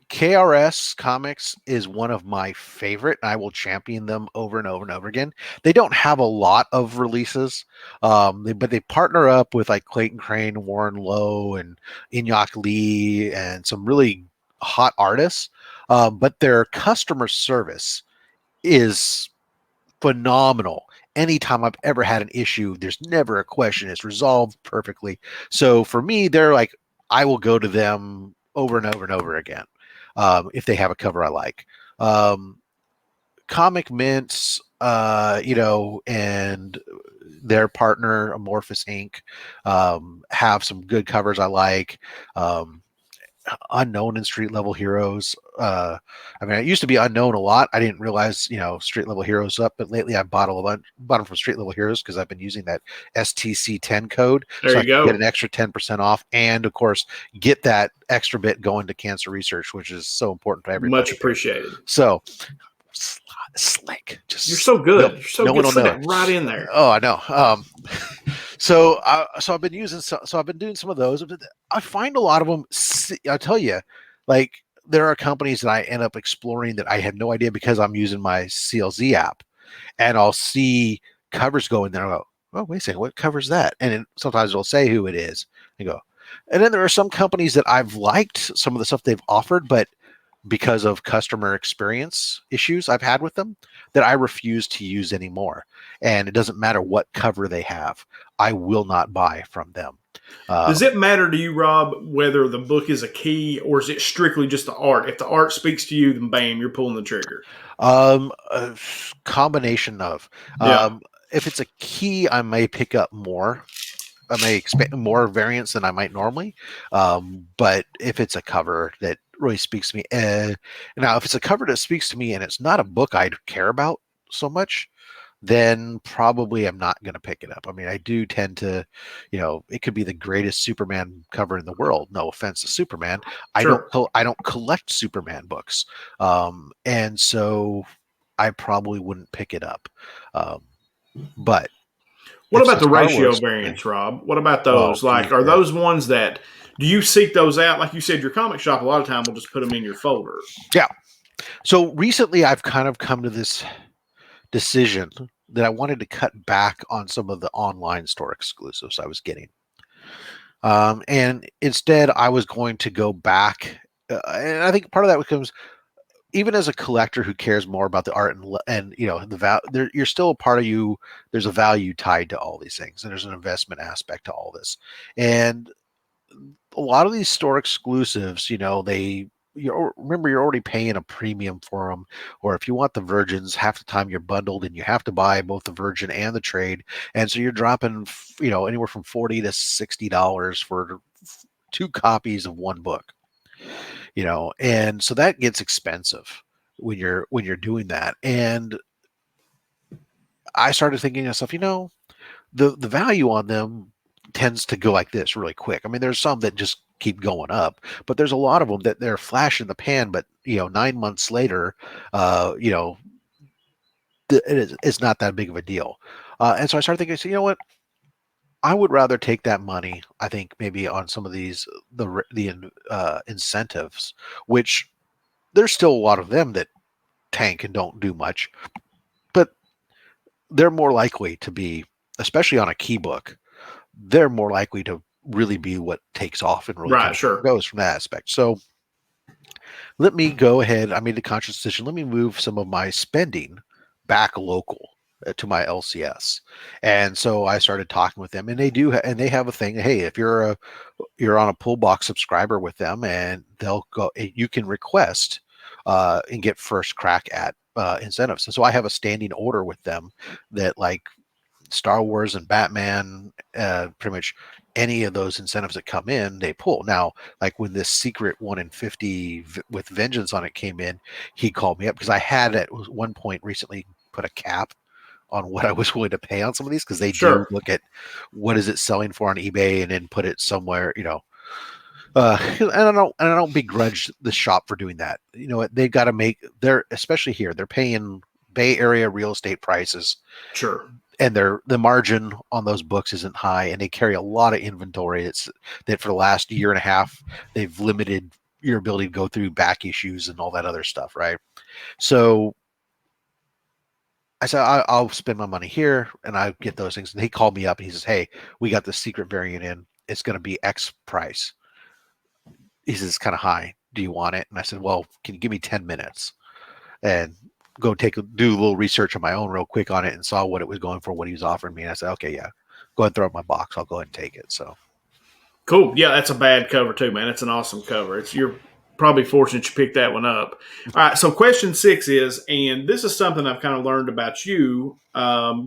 KRS Comix is one of my favorite, and I will champion them over and over and over again. They don't have a lot of releases, but they partner up with like Clayton Crane, Warren Lowe, and Inyok Lee, and some really hot artists. But their customer service is phenomenal. Anytime I've ever had an issue, there's never a question. It's resolved perfectly. So for me, they're like, I will go to them over and over and over again. If they have a cover I like. Comic Mints, and their partner, Amorphous Inc., have some good covers I like. unknown and street level heroes. I mean, it used to be unknown a lot. I didn't realize, street level heroes up, but lately I bought them from street level heroes because I've been using that STC10 code, There so I you can get go. an extra 10% off, and of course get that extra bit going to cancer research, which is so important to everybody. Much appreciated. So slick. Just You're so good. You're so no good. one will Slid know it it. right in there. Oh, I know. So I've been so I've been doing some of those. I find a lot of them. I'll tell you, like there are companies that I end up exploring that I had no idea because I'm using my CLZ app, and I'll see covers go in there. I go, oh, wait a second, what covers that? And sometimes it'll say who it is. And go, and then there are some companies that I've liked some of the stuff they've offered, but because of customer experience issues I've had with them, that I refuse to use anymore. And it doesn't matter what cover they have, I will not buy from them. Does it matter to you, Rob, whether the book is a key or is it strictly just the art? If the art speaks to you, then bam, you're pulling the trigger. A combination of. Yeah. If it's a key, I may pick up more. I may expect more variants than I might normally. But if it's a cover that really speaks to me, now if it's a cover that speaks to me and it's not a book I care about so much, then probably I'm not going to pick it up. I mean, I do tend to, it could be the greatest Superman cover in the world. No offense to Superman. Sure. I don't collect Superman books. And so I probably wouldn't pick it up. But what about the Star ratio Wars variants, Rob? What about Oh, those? Like, geez, are yeah. those ones that do you seek those out? Like you said, your comic shop a lot of time will just put them in your folder. Yeah. So recently I've kind of come to this decision that I wanted to cut back on some of the online store exclusives I was getting. And instead I was going to go back. And I think part of that becomes, even as a collector who cares more about the art and the value, you're still a part of you. There's a value tied to all these things, and there's an investment aspect to all this. And a lot of these store exclusives, remember you're already paying a premium for them, or if you want the virgins, half the time you're bundled and you have to buy both the virgin and the trade, and so you're dropping anywhere from $40 to $60 for 2 copies of one book. And so that gets expensive when you're doing that. And I started thinking to myself, the value on them tends to go like this really quick. I mean, there's some that just keep going up, but there's a lot of them that they're flash in the pan, but 9 months later, it's not that big of a deal. And so I started thinking, so you know what? I would rather take that money, I think, maybe on some of these the incentives, which there's still a lot of them that tank and don't do much, but they're more likely to be, especially on a key book, they're more likely to really be what takes off and really Right. Sure. goes from that aspect. So let me go ahead. I made a conscious decision. Let me move some of my spending back local to my LCS. And so I started talking with them, and they have a thing. Hey, if you're on a pull box subscriber with them, and they'll go, you can request and get first crack at incentives. And so I have a standing order with them that, like, Star Wars and Batman, pretty much any of those incentives that come in, they pull. Now, like when this secret 1 in 50 with Vengeance on it came in, he called me up because I had at one point recently put a cap on what I was willing to pay on some of these, because they do look at what is it selling for on eBay and then put it somewhere, and I don't begrudge the shop for doing that. They've got to especially here, they're paying Bay Area real estate prices. Sure. And the margin on those books isn't high, and they carry a lot of inventory. That for the last year and a half, they've limited your ability to go through back issues and all that other stuff, right? So I said, I'll spend my money here and I get those things. And he called me up and he says, hey, we got the secret variant in. It's going to be X price. He says, it's kind of high. Do you want it? And I said, well, can you give me 10 minutes and do a little research on my own real quick on it, and saw what it was going for, what he was offering me. And I said, okay, yeah, go ahead and throw it in my box. I'll go ahead and take it. So cool. Yeah, that's a bad cover too, man. It's an awesome cover. You're probably fortunate you picked that one up. All right. So question 6 is, and this is something I've kind of learned about you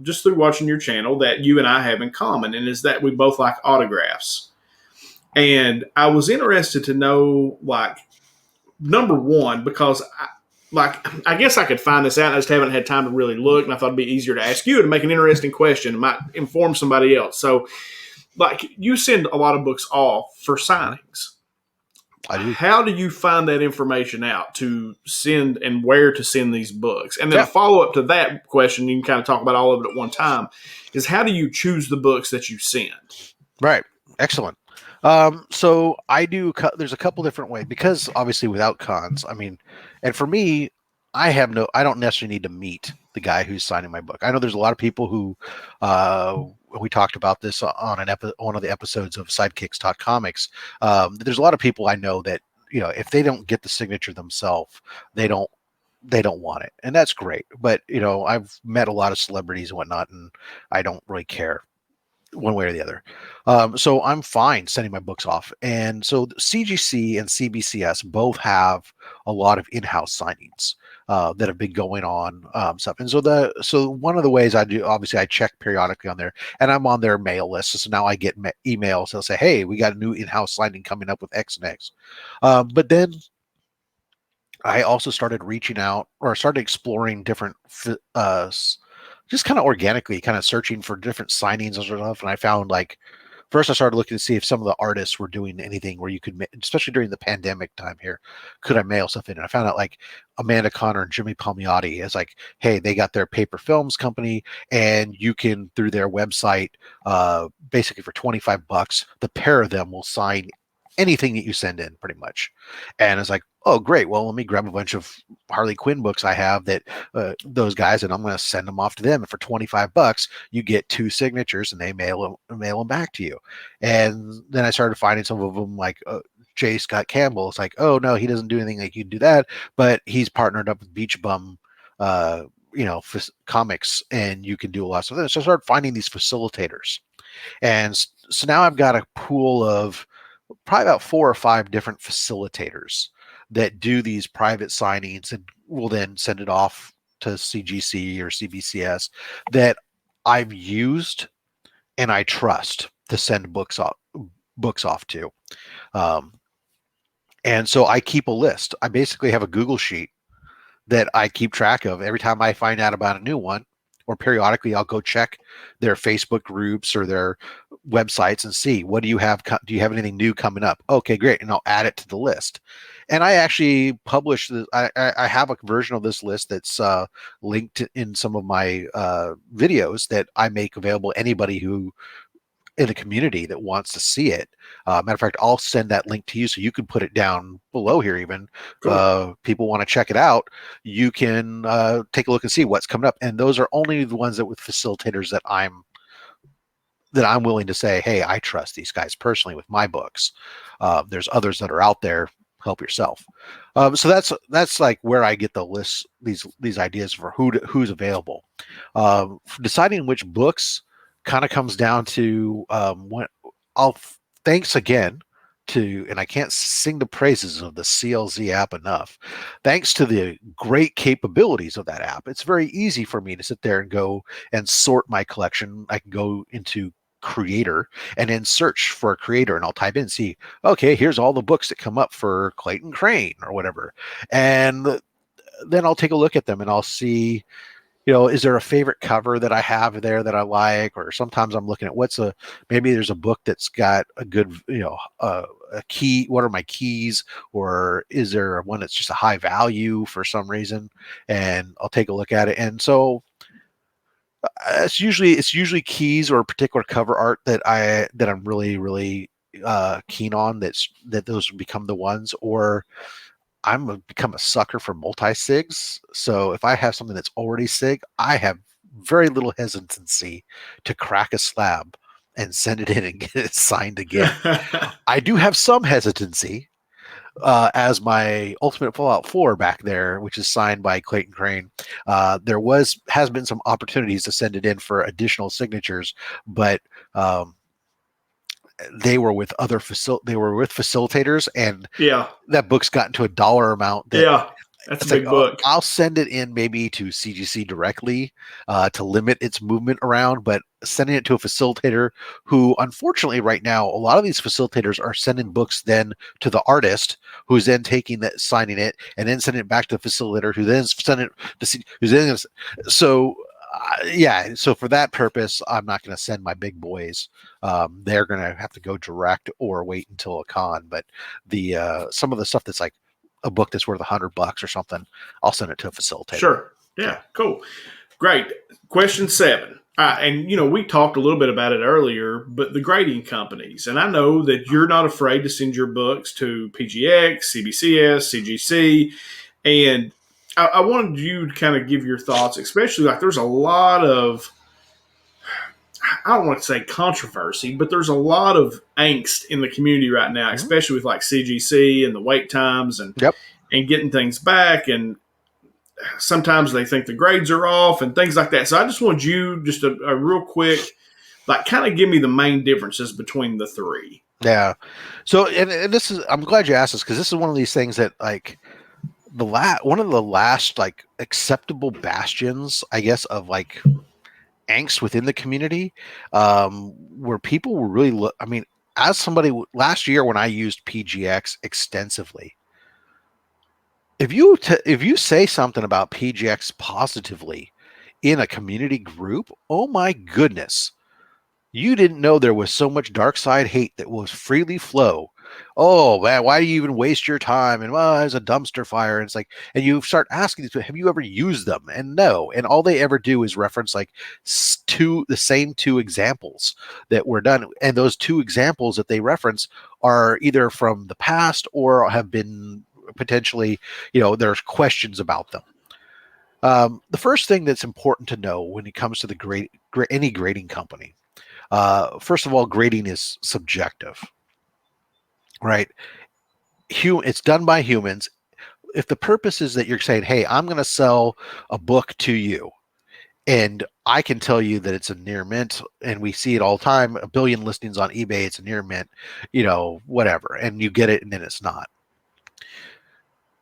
just through watching your channel that you and I have in common, and is that we both like autographs. And I was interested to know, like, number one, because I guess I could find this out. I just haven't had time to really look, and I thought it'd be easier to ask you to make an interesting question. It might inform somebody else. So, like, you send a lot of books off for signings. I do. How do you find that information out to send and where to send these books? And then a follow up to that question, you can kind of talk about all of it at one time, is how do you choose the books that you send? Right. Excellent. So I do, there's a couple different ways, because obviously without cons, I mean, and for me, I don't necessarily need to meet the guy who's signing my book. I know there's a lot of people who, we talked about this on one of the episodes of Sidekicks Talk Comics. There's a lot of people I know that, if they don't get the signature themselves, they don't want it. And that's great. But, I've met a lot of celebrities and whatnot, and I don't really care one way or the other. So I'm fine sending my books off. And so CGC and CBCS both have a lot of in-house signings that have been going on stuff. And so one of the ways I do, obviously I check periodically on there, and I'm on their mail list. So now I get emails. They'll say, hey, we got a new in-house signing coming up with X and X. But then I also started reaching out, or started exploring different just kind of organically, kind of searching for different signings and stuff. And I found, like, first I started looking to see if some of the artists were doing anything where you could, especially during the pandemic time here, could I mail stuff in? And I found out, like, Amanda Connor and Jimmy Palmiotti is like, hey, they got their paper films company, and you can, through their website, basically for $25, the pair of them will sign anything that you send in, pretty much. And it's like, oh, great. Well, let me grab a bunch of Harley Quinn books I have that those guys, and I'm going to send them off to them. And for $25, you get 2 signatures, and they mail them back to you. And then I started finding some of them, like J. Scott Campbell. It's like, oh no, he doesn't do anything like you do that, but he's partnered up with Beach Bum, Comix, and you can do a lot of stuff. So I started finding these facilitators, and so now I've got a pool of probably about 4 or 5 different facilitators that do these private signings and will then send it off to CGC or CBCS that I've used and I trust to send books off to. And so I keep a list. I basically have a Google sheet that I keep track of every time I find out about a new one, or periodically I'll go check their Facebook groups or their websites and see, what do you have? Do you have anything new coming up? Okay, great. And I'll add it to the list. And I actually publish this. I have a version of this list that's linked in some of my videos that I make available to anybody who in the community that wants to see it. Matter of fact, I'll send that link to you so you can put it down below here. Even cool. People want to check it out, you can take a look and see what's coming up. And those are only the ones that with facilitators that I'm willing to say, hey, I trust these guys personally with my books. There's others that are out there. Help yourself. So that's like where I get the list, these ideas for who's available. Deciding which books kind of comes down to thanks again to, and I can't sing the praises of the CLZ app enough. Thanks to the great capabilities of that app, it's very easy for me to sit there and go and sort my collection. I can go into creator and then search for a creator, and I'll type in, see, okay, here's all the books that come up for Clayton Crane or whatever. And then I'll take a look at them and I'll see, is there a favorite cover that I have there that I like? Or sometimes I'm looking at maybe there's a book that's got a good, a key. What are my keys? Or is there one that's just a high value for some reason? And I'll take a look at it. And so it's usually keys or particular cover art that I'm really, really keen on. That those become the ones. Or become a sucker for multi-sigs. So if I have something that's already sig, I have very little hesitancy to crack a slab and send it in and get it signed again. I do have some hesitancy, as my Ultimate Fallout 4 back there, which is signed by Clayton Crane. There has been some opportunities to send it in for additional signatures, but they were with facilitators, and that book's gotten to a dollar amount. That's a big book. I'll send it in maybe to CGC directly to limit its movement around, but sending it to a facilitator who, unfortunately, right now, a lot of these facilitators are sending books then to the artist, who's then taking that, signing it, and then sending it back to the facilitator, who then send it to see, who's then so. Yeah, so for that purpose, I'm not going to send my big boys. They're going to have to go direct or wait until a con. But the some of the stuff that's like a book that's worth $100 or something, I'll send it to a facilitator. Sure. Yeah. Cool. Great. Question 7. And, we talked a little bit about it earlier, but the grading companies. And I know that you're not afraid to send your books to PGX, CBCS, CGC. And I wanted you to kind of give your thoughts, especially like there's a lot of, I don't want to say controversy, but there's a lot of angst in the community right now, especially with like CGC and the wait times and getting things back. And sometimes they think the grades are off and things like that. So I just want you just a real quick, like kind of give me the main differences between the three. Yeah. So, and this is, I'm glad you asked this, because this is one of these things that like one of the last like acceptable bastions, I guess, of like angst within the community, where people were really, I mean, as somebody last year when I used PGX extensively, if you say something about PGX positively in a community group, oh my goodness, you didn't know there was so much dark side hate that was freely flow. Oh man, why do you even waste your time? And well, there's a dumpster fire. And it's like, and you start asking these people, have you ever used them? And no. And all they ever do is reference like the same 2 examples that were done. And those 2 examples that they reference are either from the past or have been potentially, there's questions about them. The first thing that's important to know when it comes to any grading company, first of all, grading is subjective, right? It's done by humans. If the purpose is that you're saying, hey, I'm going to sell a book to you, and I can tell you that it's a near mint, and we see it all the time, 1 billion listings on eBay, it's a near mint, whatever, and you get it and then it's not.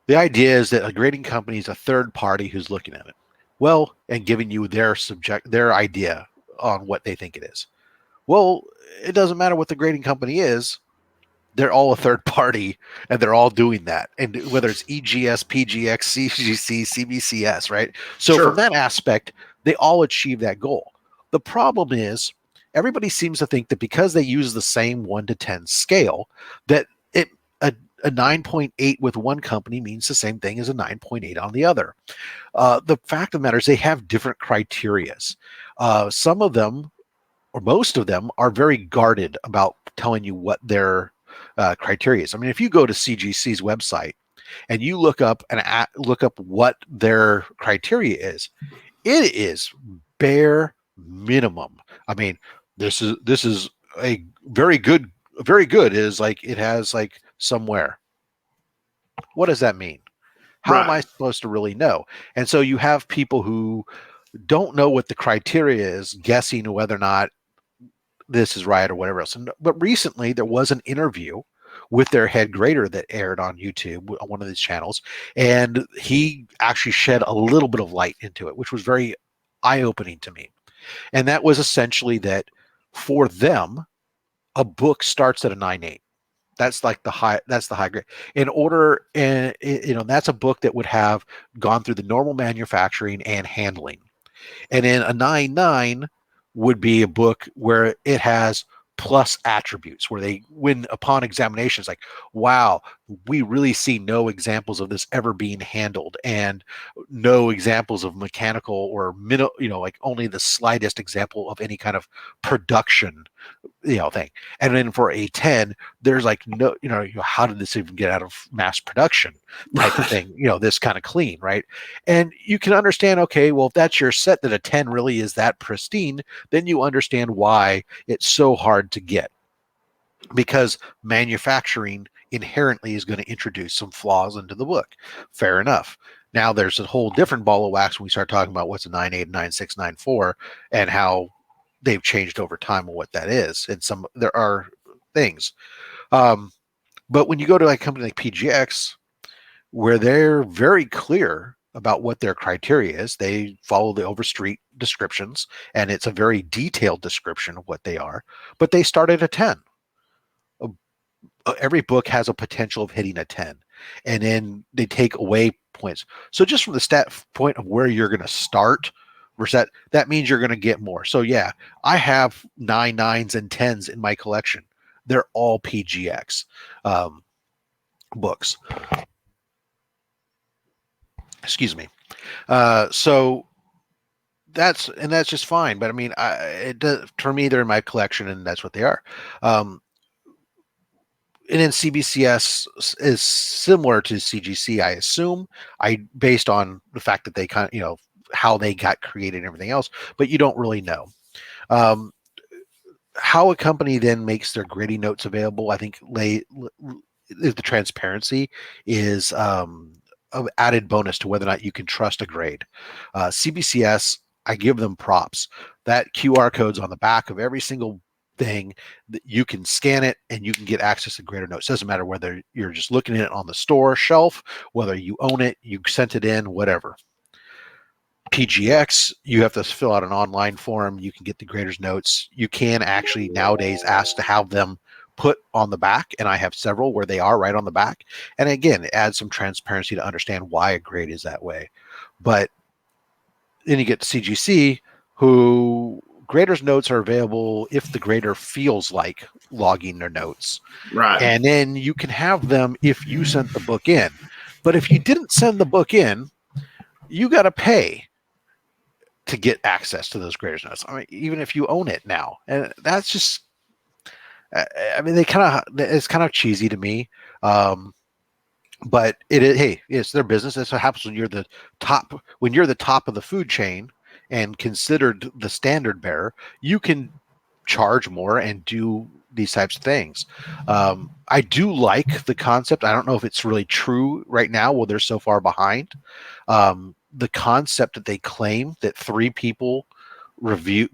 The idea is that a grading company is a third party who's looking at it, well, and giving you their idea on what they think it is. Well, it doesn't matter what the grading company is. They're all a third party, and they're all doing that. And whether it's EGS, PGX, CGC, CBCS, right? So from that aspect, they all achieve that goal. The problem is everybody seems to think that because they use the same 1 to 10 scale, that a 9.8 with one company means the same thing as a 9.8 on the other. The fact of the matter is they have different criterias. Some of them, or most of them, are very guarded about telling you what their criteria is. I mean, if you go to CGC's website and you look up what their criteria is, it is bare minimum. I mean, this is a very good is like it has like somewhere. What does that mean? How am I supposed to really know? And so you have people who don't know what the criteria is, guessing whether or not this is right or whatever else. But recently there was an interview with their head grader that aired on YouTube on one of these channels, and he actually shed a little bit of light into it, which was very eye-opening to me. And that was essentially that for them, a book starts at a 9.8. That's like the high grade. In order, and that's a book that would have gone through the normal manufacturing and handling. And then a 9.9 would be a book where it has plus attributes, where they, when upon examination, it's like, wow, we really see no examples of this ever being handled, and no examples of mechanical or like only the slightest example of any kind of production thing. And then for a 10, there's like no, how did this even get out of mass production type of thing, this kind of clean, right? And you can understand, okay, well, if that's your set, that a 10 really is that pristine, then you understand why it's so hard to get, because manufacturing inherently is going to introduce some flaws into the book. Fair enough. Now there's a whole different ball of wax when we start talking about what's a 9.8, 9.6, 9.4, and how they've changed over time and what that is. And there are things. But when you go to a company like PGX, where they're very clear about what their criteria is. They follow the Overstreet descriptions, and it's a very detailed description of what they are, but they start at a 10. Every book has a potential of hitting a 10, and then they take away points. So just from the stat point of where you're going to start versus that means you're going to get more. So yeah, I have 9 9s and 10s in my collection. They're all PGX books. Excuse me. So that's just fine. But I mean, it does, for me, they're in my collection, and that's what they are. And then CBCS is similar to CGC, I assume. Based on the fact that they kind of, how they got created and everything else, but you don't really know. How a company then makes their grading notes available, I think the transparency is an added bonus to whether or not you can trust a grade. CBCS, I give them props. That QR code's on the back of every single thing that you can scan it and you can get access to grader notes. Doesn't matter whether you're just looking at it on the store shelf, whether you own it, you sent it in, whatever. PGX, you have to fill out an online form. You can get the grader's notes. You can actually nowadays ask to have them put on the back, and I have several where they are right on the back. And again, it adds some transparency to understand why a grade is that way. But then you get to CGC, who grader's notes are available if the grader feels like logging their notes. Right. And then you can have them if you sent the book in. But if you didn't send the book in, you got to pay to get access to those grader's notes. I mean, even if you own it now. And that's just, I mean, it's kind of cheesy to me. But it is, hey, it's their business. That's what happens when you're the top of the food chain and considered the standard bearer. You can charge more and do these types of things. I do like the concept. I don't know if it's really true right now. Well, they're so far behind. The concept that they claim that 3 people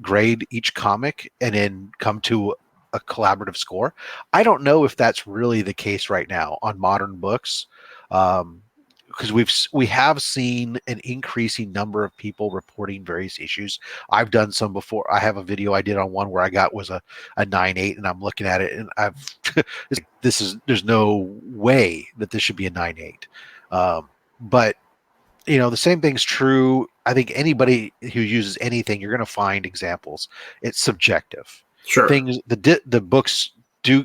grade each comic and then come to a collaborative score. I don't know if that's really the case right now on modern books. Because we have seen an increasing number of people reporting various issues. I've done some before. I have a video I did on one where I got was a 9.8, and I'm looking at it, and there's no way that this should be a 9.8. But the same thing's true. I think anybody who uses anything, you're going to find examples. It's subjective. Sure. The books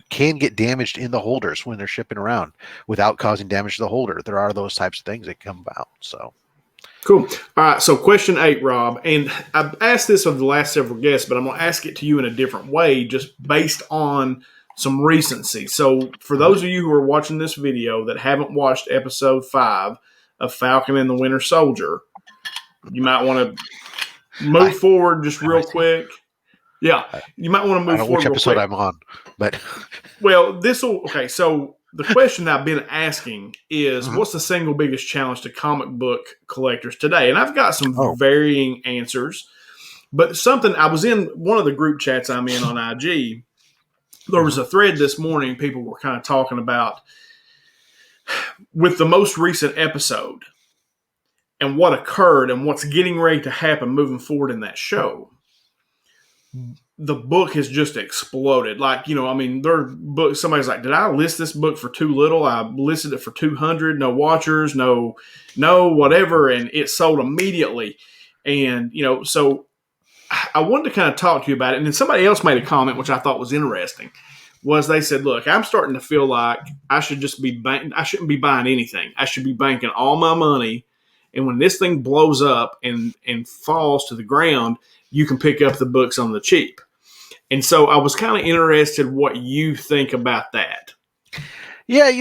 can get damaged in the holders when they're shipping around without causing damage to the holder. There are those types of things that come about. So cool. All right. So question 8, Rob, and I've asked this of the last several guests, but I'm going to ask it to you in a different way, just based on some recency. So for those of you who are watching this video that haven't watched episode 5 of Falcon and the Winter Soldier, you might want to move forward just real quick. Yeah, you might want to move forward. I don't know which episode I'm on, but well, okay. So the question I've been asking is, what's the single biggest challenge to comic book collectors today? And I've got some varying answers, but something I was in one of the group chats I'm in on IG. There was a thread this morning. People were kind of talking about with the most recent episode and what occurred and what's getting ready to happen moving forward in that show. The book has just exploded. Like, I mean, their book, somebody's like, did I list this book for too little? I listed it for 200, no watchers, no, whatever. And it sold immediately. And, so I wanted to kind of talk to you about it. And then somebody else made a comment, which I thought was interesting, was they said, look, I'm starting to feel like I should just be I shouldn't be buying anything. I should be banking all my money. And when this thing blows up and falls to the ground, you can pick up the books on the cheap. And so I was kind of interested what you think about that. Yeah,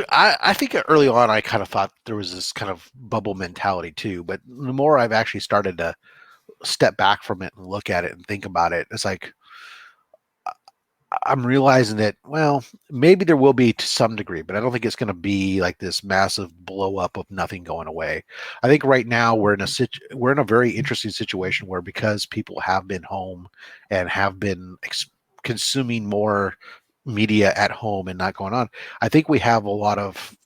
I think early on I kind of thought there was this kind of bubble mentality too. But the more I've actually started to step back from it and look at it and think about it, it's like I'm realizing that, well, maybe there will be to some degree, but I don't think it's going to be like this massive blow up of nothing going away. I think right now we're in a very interesting situation where, because people have been home and have been consuming more media at home and not going on, I think we have a lot of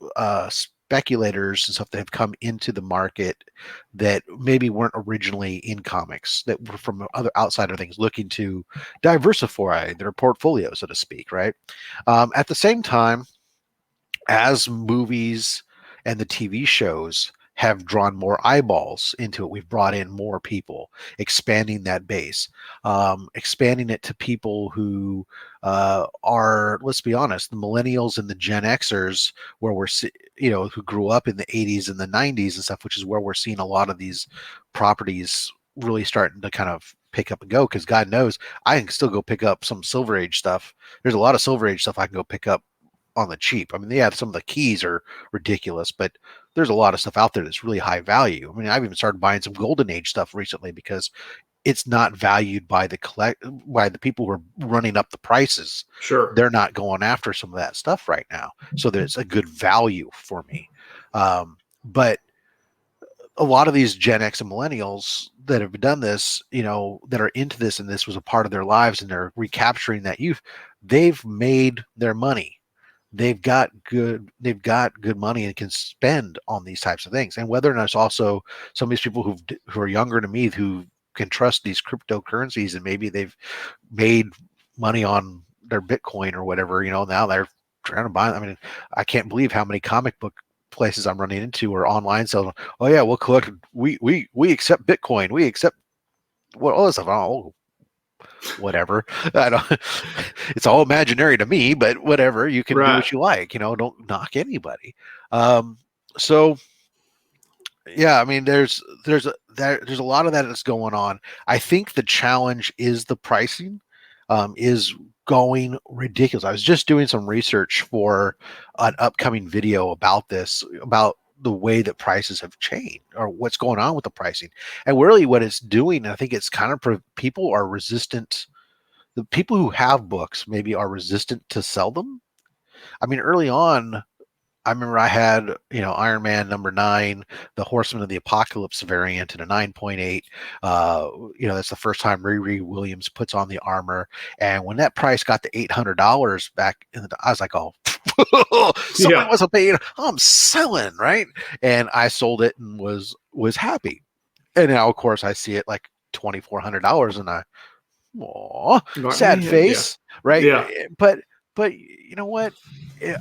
speculators and stuff that have come into the market that maybe weren't originally in comics, that were from other outsider things, looking to diversify their portfolio, so to speak, right? At the same time, as movies and the TV shows have drawn more eyeballs into it, we've brought in more people, expanding that base, expanding it to people who are, let's be honest, the millennials and the Gen Xers, where we're, who grew up in the 80s and the 90s and stuff, which is where we're seeing a lot of these properties really starting to kind of pick up and go, because God knows I can still go pick up some Silver Age stuff. There's a lot of Silver Age stuff I can go pick up on the cheap. I mean, yeah, some of the keys are ridiculous, but there's a lot of stuff out there that's really high value. I mean, I've even started buying some Golden Age stuff recently because it's not valued by the people who are running up the prices. Sure. They're not going after some of that stuff right now, so there's a good value for me. But a lot of these Gen X and millennials that have done this, that are into this, and this was a part of their lives, and they're recapturing that youth, they've made their money. They've got good money and can spend on these types of things. And whether or not it's also some of these people who are younger than me, who can trust these cryptocurrencies, and maybe they've made money on their Bitcoin or whatever, now they're trying to buy. I mean, I can't believe how many comic book places I'm running into or online selling. Oh yeah, we'll collect. We accept Bitcoin. We accept all this stuff. Oh, whatever. I don't. It's all imaginary to me, but whatever. You can do what you like. Don't knock anybody. So yeah, I mean, there's a lot of that that's going on. I think the challenge is the pricing is going ridiculous. I was just doing some research for an upcoming video about this, about the way that prices have changed or what's going on with the pricing. And really what it's doing, I think it's kind of people are resistant. The people who have books maybe are resistant to sell them. I mean, early on, I remember I had, Iron Man #9, the Horseman of the Apocalypse variant, and a 9.8. That's the first time Riri Williams puts on the armor. And when that price got to $800 back I was like, oh, someone wasn't paying. I'm selling, right? And I sold it and was happy. And now, of course, I see it like $2,400, and sad face, right? Yeah. But you know what?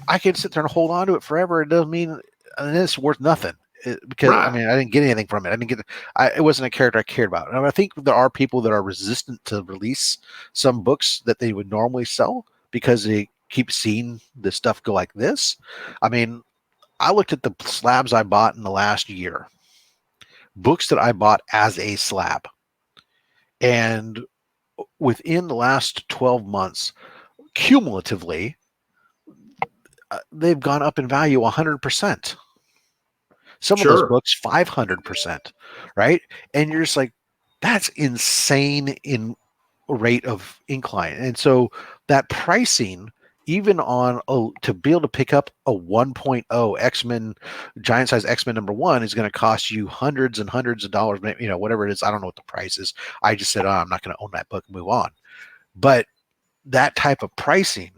I can sit there and hold on to it forever. It doesn't mean it's worth nothing because I mean, I didn't get anything from it. I didn't get. It wasn't a character I cared about. And I think there are people that are resistant to release some books that they would normally sell because they keep seeing the stuff go like this. I mean, I looked at the slabs I bought in the last year, books that I bought as a slab, and within the last 12 months, cumulatively, they've gone up in value 100%. Some of those books 500%, right? And you're just like, that's insane in rate of incline. And so that pricing, even on to be able to pick up a 1.0 X-Men, giant size X-Men #1 is going to cost you hundreds and hundreds of dollars, whatever it is. I don't know what the price is. I just said, I'm not going to own that book and move on. But that type of pricing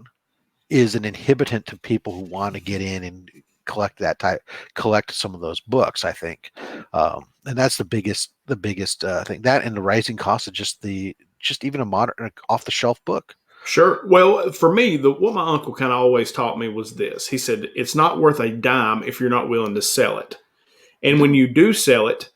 is an inhibitant to people who want to get in and collect some of those books, I think. And that's the biggest thing. That and the rising cost of just even a modern off the shelf book. Sure. Well, for me, what my uncle kind of always taught me was this. He said, it's not worth a dime if you're not willing to sell it. And when you do sell it,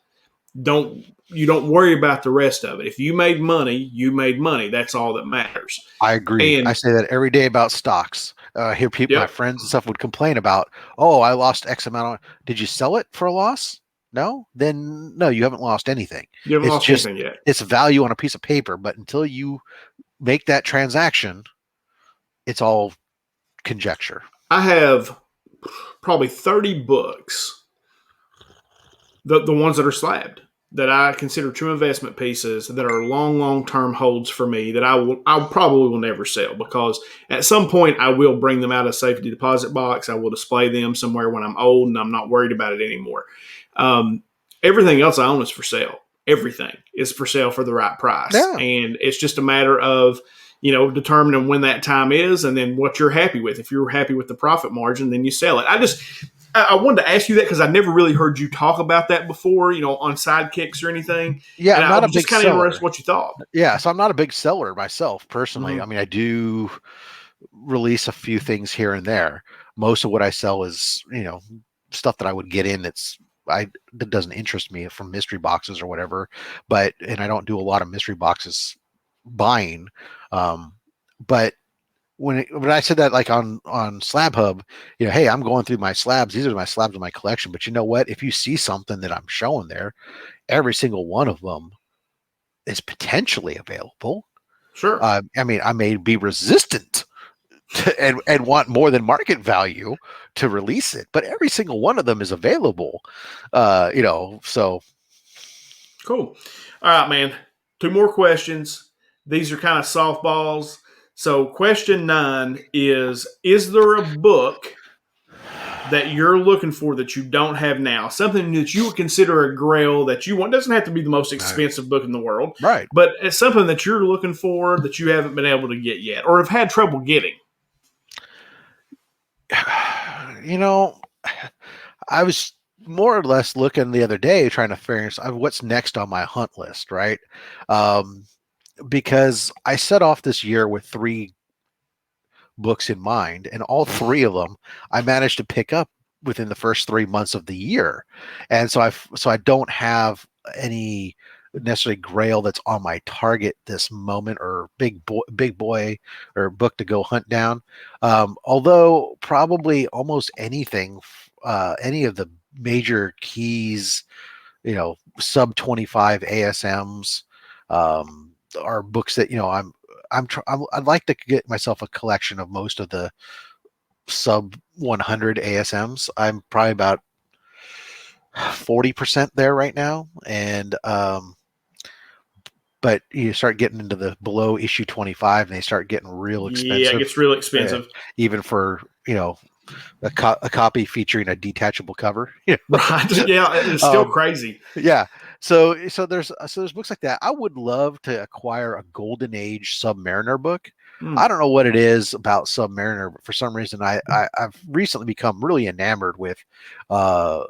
you don't worry about the rest of it. If you made money, you made money. That's all that matters. I agree. And I say that every day about stocks. Hear people, my friends and stuff would complain about, oh, I lost X amount. Did you sell it for a loss? No? Then no, you haven't lost anything. You haven't lost anything yet. It's value on a piece of paper, but until you make that transaction, it's all conjecture. I have probably 30 books, the ones that are slabbed, that I consider true investment pieces that are long-term holds for me that I probably will never sell, because at some point I will bring them out of a safety deposit box. I will display them somewhere when I'm old and I'm not worried about it anymore. Everything else I own is for sale. Everything is for sale for the right price. Yeah. And it's just a matter of, determining when that time is and then what you're happy with. If you're happy with the profit margin, then you sell it. I wanted to ask you that because I never really heard you talk about that before, on Sidekicks or anything. Yeah, And I'm I not a was just big kind of interested seller. in what you thought. Yeah, so I'm not a big seller myself personally. I Mm-hmm. mean, I do release a few things here and there. Most of what I sell is, stuff that I would get in that doesn't interest me from mystery boxes or whatever. And I don't do a lot of mystery boxes buying. Um, but when I said that, like on Slab Hub, hey, I'm going through my slabs. These are my slabs in my collection. But you know what? If you see something that I'm showing there, every single one of them is potentially available. Sure. I mean, I may be resistant and want more than market value to release it, but every single one of them is available. So Cool. All right, man. 2 more questions. These are kind of softballs. So, question 9 is there a book that you're looking for that you don't have now? Something that you would consider a grail that you want. Doesn't have to be the most expensive book in the world, right. but it's something that you're looking for that you haven't been able to get yet or have had trouble getting. I was more or less looking the other day trying to figure out what's next on my hunt list, right? Um, because I set off this year with 3 books in mind, and all 3 of them I managed to pick up within the first 3 months of the year, and so I don't have any necessarily grail that's on my target this moment, or big boy or book to go hunt down. Although probably almost anything, any of the major keys, sub 25 ASMs, are books that I'd like to get myself a collection of most of the sub 100 ASMs. I'm probably about 40% there right now, and but you start getting into the below issue 25, and they start getting real Yeah, it expensive. gets real expensive. Even for a copy featuring a detachable cover. Right. Yeah, it's still um, crazy. yeah. So there's books like that. I would love to acquire a Golden Age Submariner book. Hmm. I don't know what it is about Submariner, but for some reason I've recently become really enamored with uh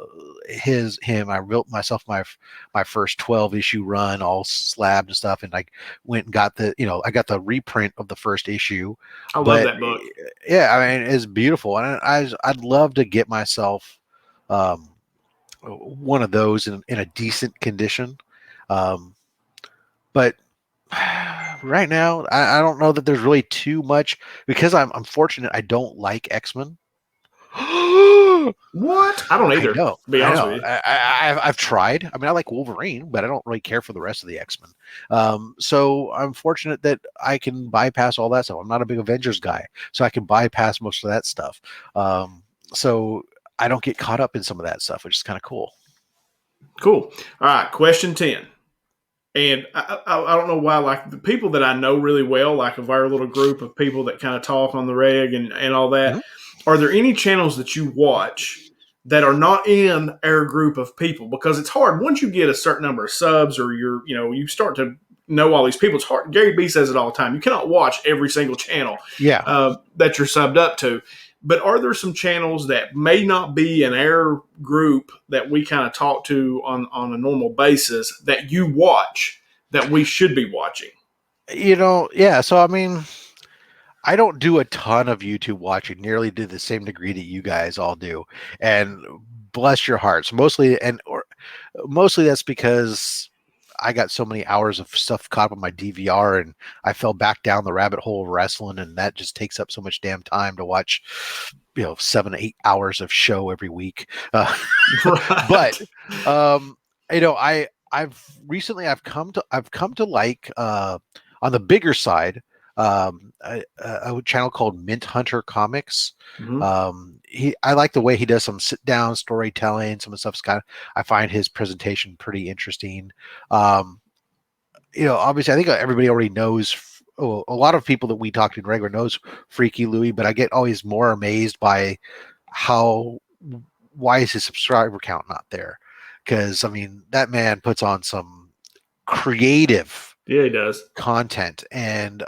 him. I built myself my first 12 issue run, all slabbed and stuff, and I went and got I got the reprint of the first issue. I love But that book. yeah, I mean, it's beautiful, and I'd love to get myself um one of those in a decent condition. Um, but right now, I don't know that there's really too much, because I'm fortunate. I don't like X-Men. What? I don't either, to be I honest know. with you. I've tried. I mean, I like Wolverine, but I don't really care for the rest of the X-Men. So I'm fortunate that I can bypass all that stuff. I'm not a big Avengers guy, so I can bypass most of that stuff. So I don't get caught up in some of that stuff, which is kind of cool. Cool. All right, question 10. And I don't know why, like the people that I know really well, like of our little group of people that kind of talk on the reg and all that, Mhm. are there any channels that you watch that are not in our group of people? Because it's hard once you get a certain number of subs or you start to know all these people. It's hard. Gary B says it all the time. You cannot watch every single channel Yeah. that you're subbed up to. But are there some channels that may not be in our group that we kind of talk to on a normal basis that you watch that we should be watching? Yeah. So, I mean, I don't do a ton of YouTube watching nearly to the same degree that you guys all do. And bless your hearts. Mostly that's because I got so many hours of stuff caught up on my DVR, and I fell back down the rabbit hole of wrestling, and that just takes up so much damn time to watch, 7 to 8 hours of show every week. Right. But um, I've come to like, on the bigger side, a channel called Mint Hunter Comics. Mm-hmm. I like the way he does some sit down storytelling. Some of the stuff's I find his presentation pretty interesting. Obviously, I think everybody already knows. A lot of people that we talk to in regular knows Freaky Louie, but I get always more amazed by how why is his subscriber count not there? Because I mean, that man puts on some creative Yeah, he does. content, and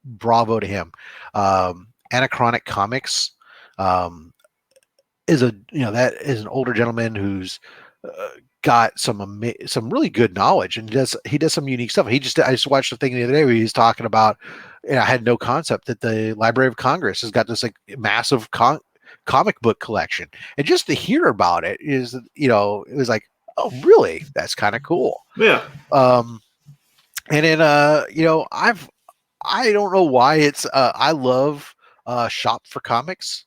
bravo to him. Anachronic Comics, um, is that is an older gentleman who's got some really good knowledge, and he does some unique stuff. I just watched a thing the other day where he's talking about, and I had no concept that the Library of Congress has got this like massive comic book collection, and just to hear about it is, it was like, oh really, that's kind of cool. Yeah. And then I don't know why I love Shop for Comics.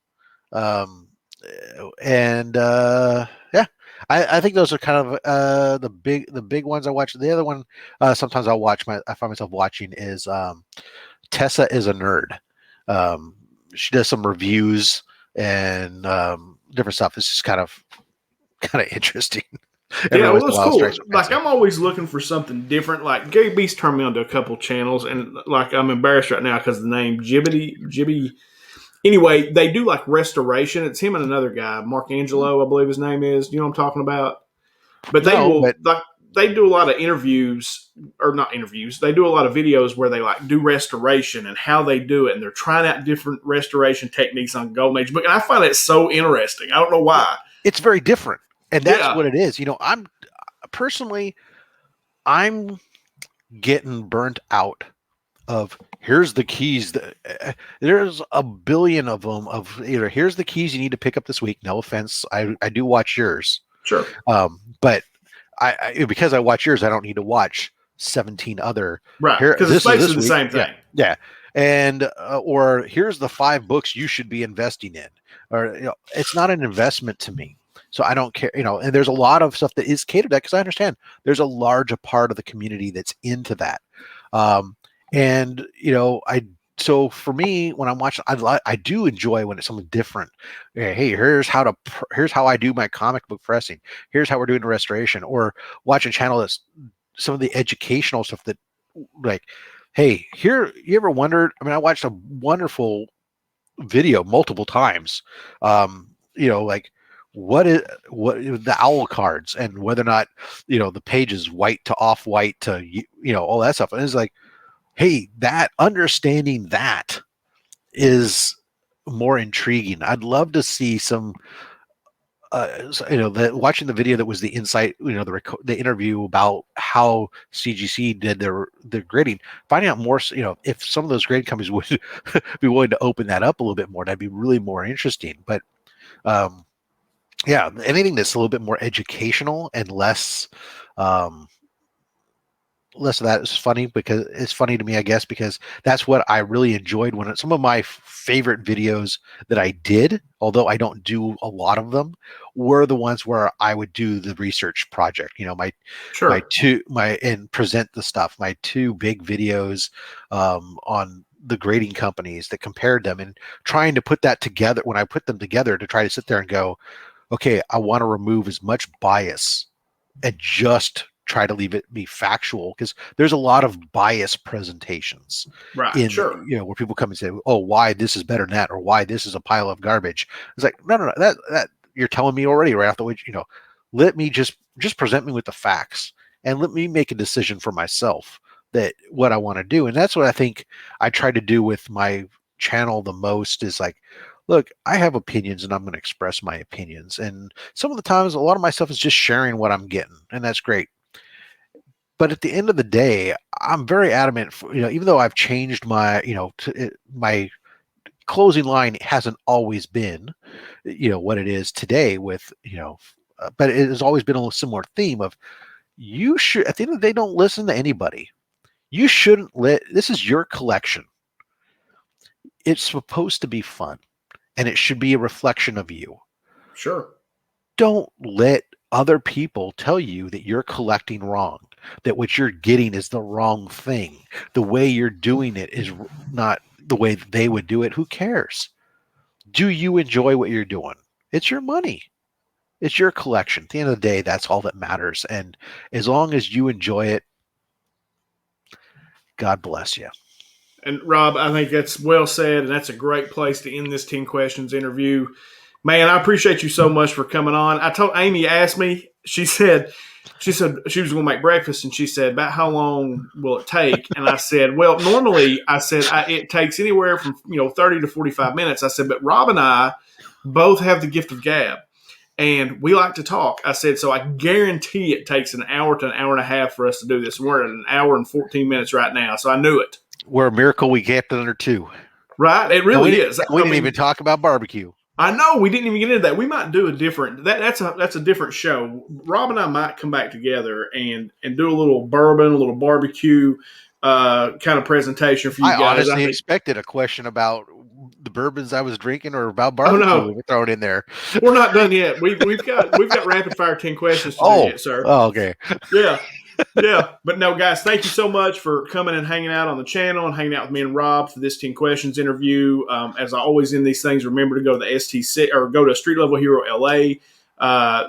And yeah, I think those are kind of the big ones I watch. The other one sometimes I find myself watching is Tessa is a Nerd. She does some reviews and different stuff. It's just kind of interesting. Yeah, well, it's cool. Like, I'm always looking for something different. Like, Gary B's turned me on to a couple channels, and like, I'm embarrassed right now because the name Jibby. Anyway, they do like restoration. It's him and another guy, Mark Angelo, I believe his name is. You know what I'm talking about? But they do a lot of interviews, or not interviews. They do a lot of videos where they like do restoration and how they do it, and they're trying out different restoration techniques on Golden Age book. And I find it so interesting. I don't know why. It's very different. And that's what it is. I'm getting burnt out of here's the keys. There's a billion of them of either here's the keys you need to pick up this week. No offense. I do watch yours. Sure. But I because I watch yours, I don't need to watch 17 other. Right. Because it's basically the same thing. Yeah. And or here's the 5 books you should be investing in. Or it's not an investment to me. So I don't care, and there's a lot of stuff that is catered at because I understand there's a larger part of the community that's into that. So for me, when I'm watching, I do enjoy when it's something different. Hey, here's how I do my comic book pressing. Here's how we're doing the restoration, or watch a channel that's some of the educational stuff that like, hey, you ever wondered? I mean, I watched a wonderful video multiple times. Like, what the owl cards and whether or not the page is white to off white to all that stuff, and it's like, hey, that understanding that is more intriguing. I'd love to see some watching the video that was the insight, the interview about how CGC did their grading, finding out more, if some of those grade companies would be willing to open that up a little bit more, that'd be really more interesting. But yeah, anything that's a little bit more educational and less of that is funny, because it's funny to me, I guess, because that's what I really enjoyed when some of my favorite videos that I did, although I don't do a lot of them, were the ones where I would do the research project, and present the stuff, my 2 big videos on the grading companies that compared them, and trying to put that together. When I put them together, to try to sit there and go, okay, I want to remove as much bias and just try to leave it be factual, because there's a lot of bias presentations, right? Sure. Where people come and say, oh, why this is better than that, or why this is a pile of garbage. It's like, no, that you're telling me already right off the way. Let me just present me with the facts and let me make a decision for myself that what I want to do. And that's what I think I try to do with my channel the most, is like, look, I have opinions and I'm going to express my opinions. And some of the times, a lot of my stuff is just sharing what I'm getting, and that's great. But at the end of the day, I'm very adamant, even though I've changed my, my closing line hasn't always been, what it is today with, but it has always been a similar theme of, you should, at the end of the day, don't listen to anybody. You shouldn't this is your collection. It's supposed to be fun, and it should be a reflection of you. Sure. Don't let other people tell you that you're collecting wrong, that what you're getting is the wrong thing. The way you're doing it is not the way that they would do it. Who cares? Do you enjoy what you're doing? It's your money. It's your collection. At the end of the day, that's all that matters. And as long as you enjoy it, God bless you. And Rob, I think that's well said, and that's a great place to end this 10 questions interview. Man, I appreciate you so much for coming on. I told Amy, asked me, she said she was going to make breakfast, and she said, about how long will it take? And I said, well, normally, it takes anywhere from 30 to 45 minutes. I said, but Rob and I, both have the gift of gab. And we like to talk. I said, so I guarantee it takes an hour to an hour and a half for us to do this. We're at an hour and 14 minutes right now. So I knew it. We're a miracle we kept it under 2. Right? It really is. We didn't even talk about barbecue. I know we didn't even get into that. We might do a different that's a different show. Rob and I might come back together and do a little bourbon, a little barbecue kind of presentation for you guys. I honestly expected a question about the bourbons I was drinking or about barbecue. Oh, no. We're throwing in there. We're not done yet. We've got rapid fire 10 questions to do yet, sir. Oh, okay. Yeah. Yeah. But no, guys, thank you so much for coming and hanging out on the channel and hanging out with me and Rob for this 10 questions interview. As I always end these things, remember to go to the STC or go to Street Level Hero LA.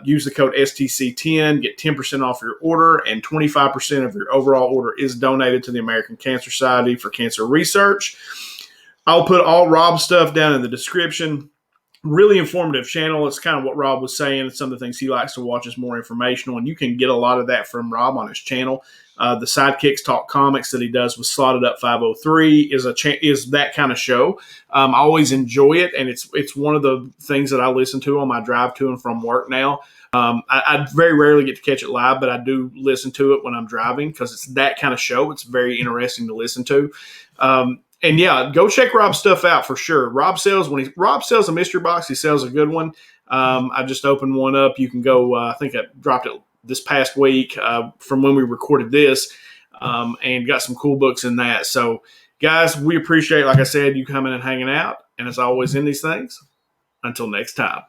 Use the code STC10, get 10% off your order, and 25% of your overall order is donated to the American Cancer Society for cancer research. I'll put all Rob's stuff down in the description. Really informative channel. It's kind of what Rob was saying. Some of the things he likes to watch is more informational, and you can get a lot of that from Rob on his channel. The Sidekicks Talk Comics that he does with Slotted Up 503 is that kind of show. I always enjoy it, and it's one of the things that I listen to on my drive to and from work now. I very rarely get to catch it live, but I do listen to it when I'm driving because it's that kind of show. It's very interesting to listen to. And yeah, go check Rob's stuff out for sure. Rob sells a mystery box, he sells a good one. I just opened one up. You can go. I think I dropped it this past week from when we recorded this, and got some cool books in that. So, guys, we appreciate, like I said, you coming and hanging out. And as always in these things, until next time.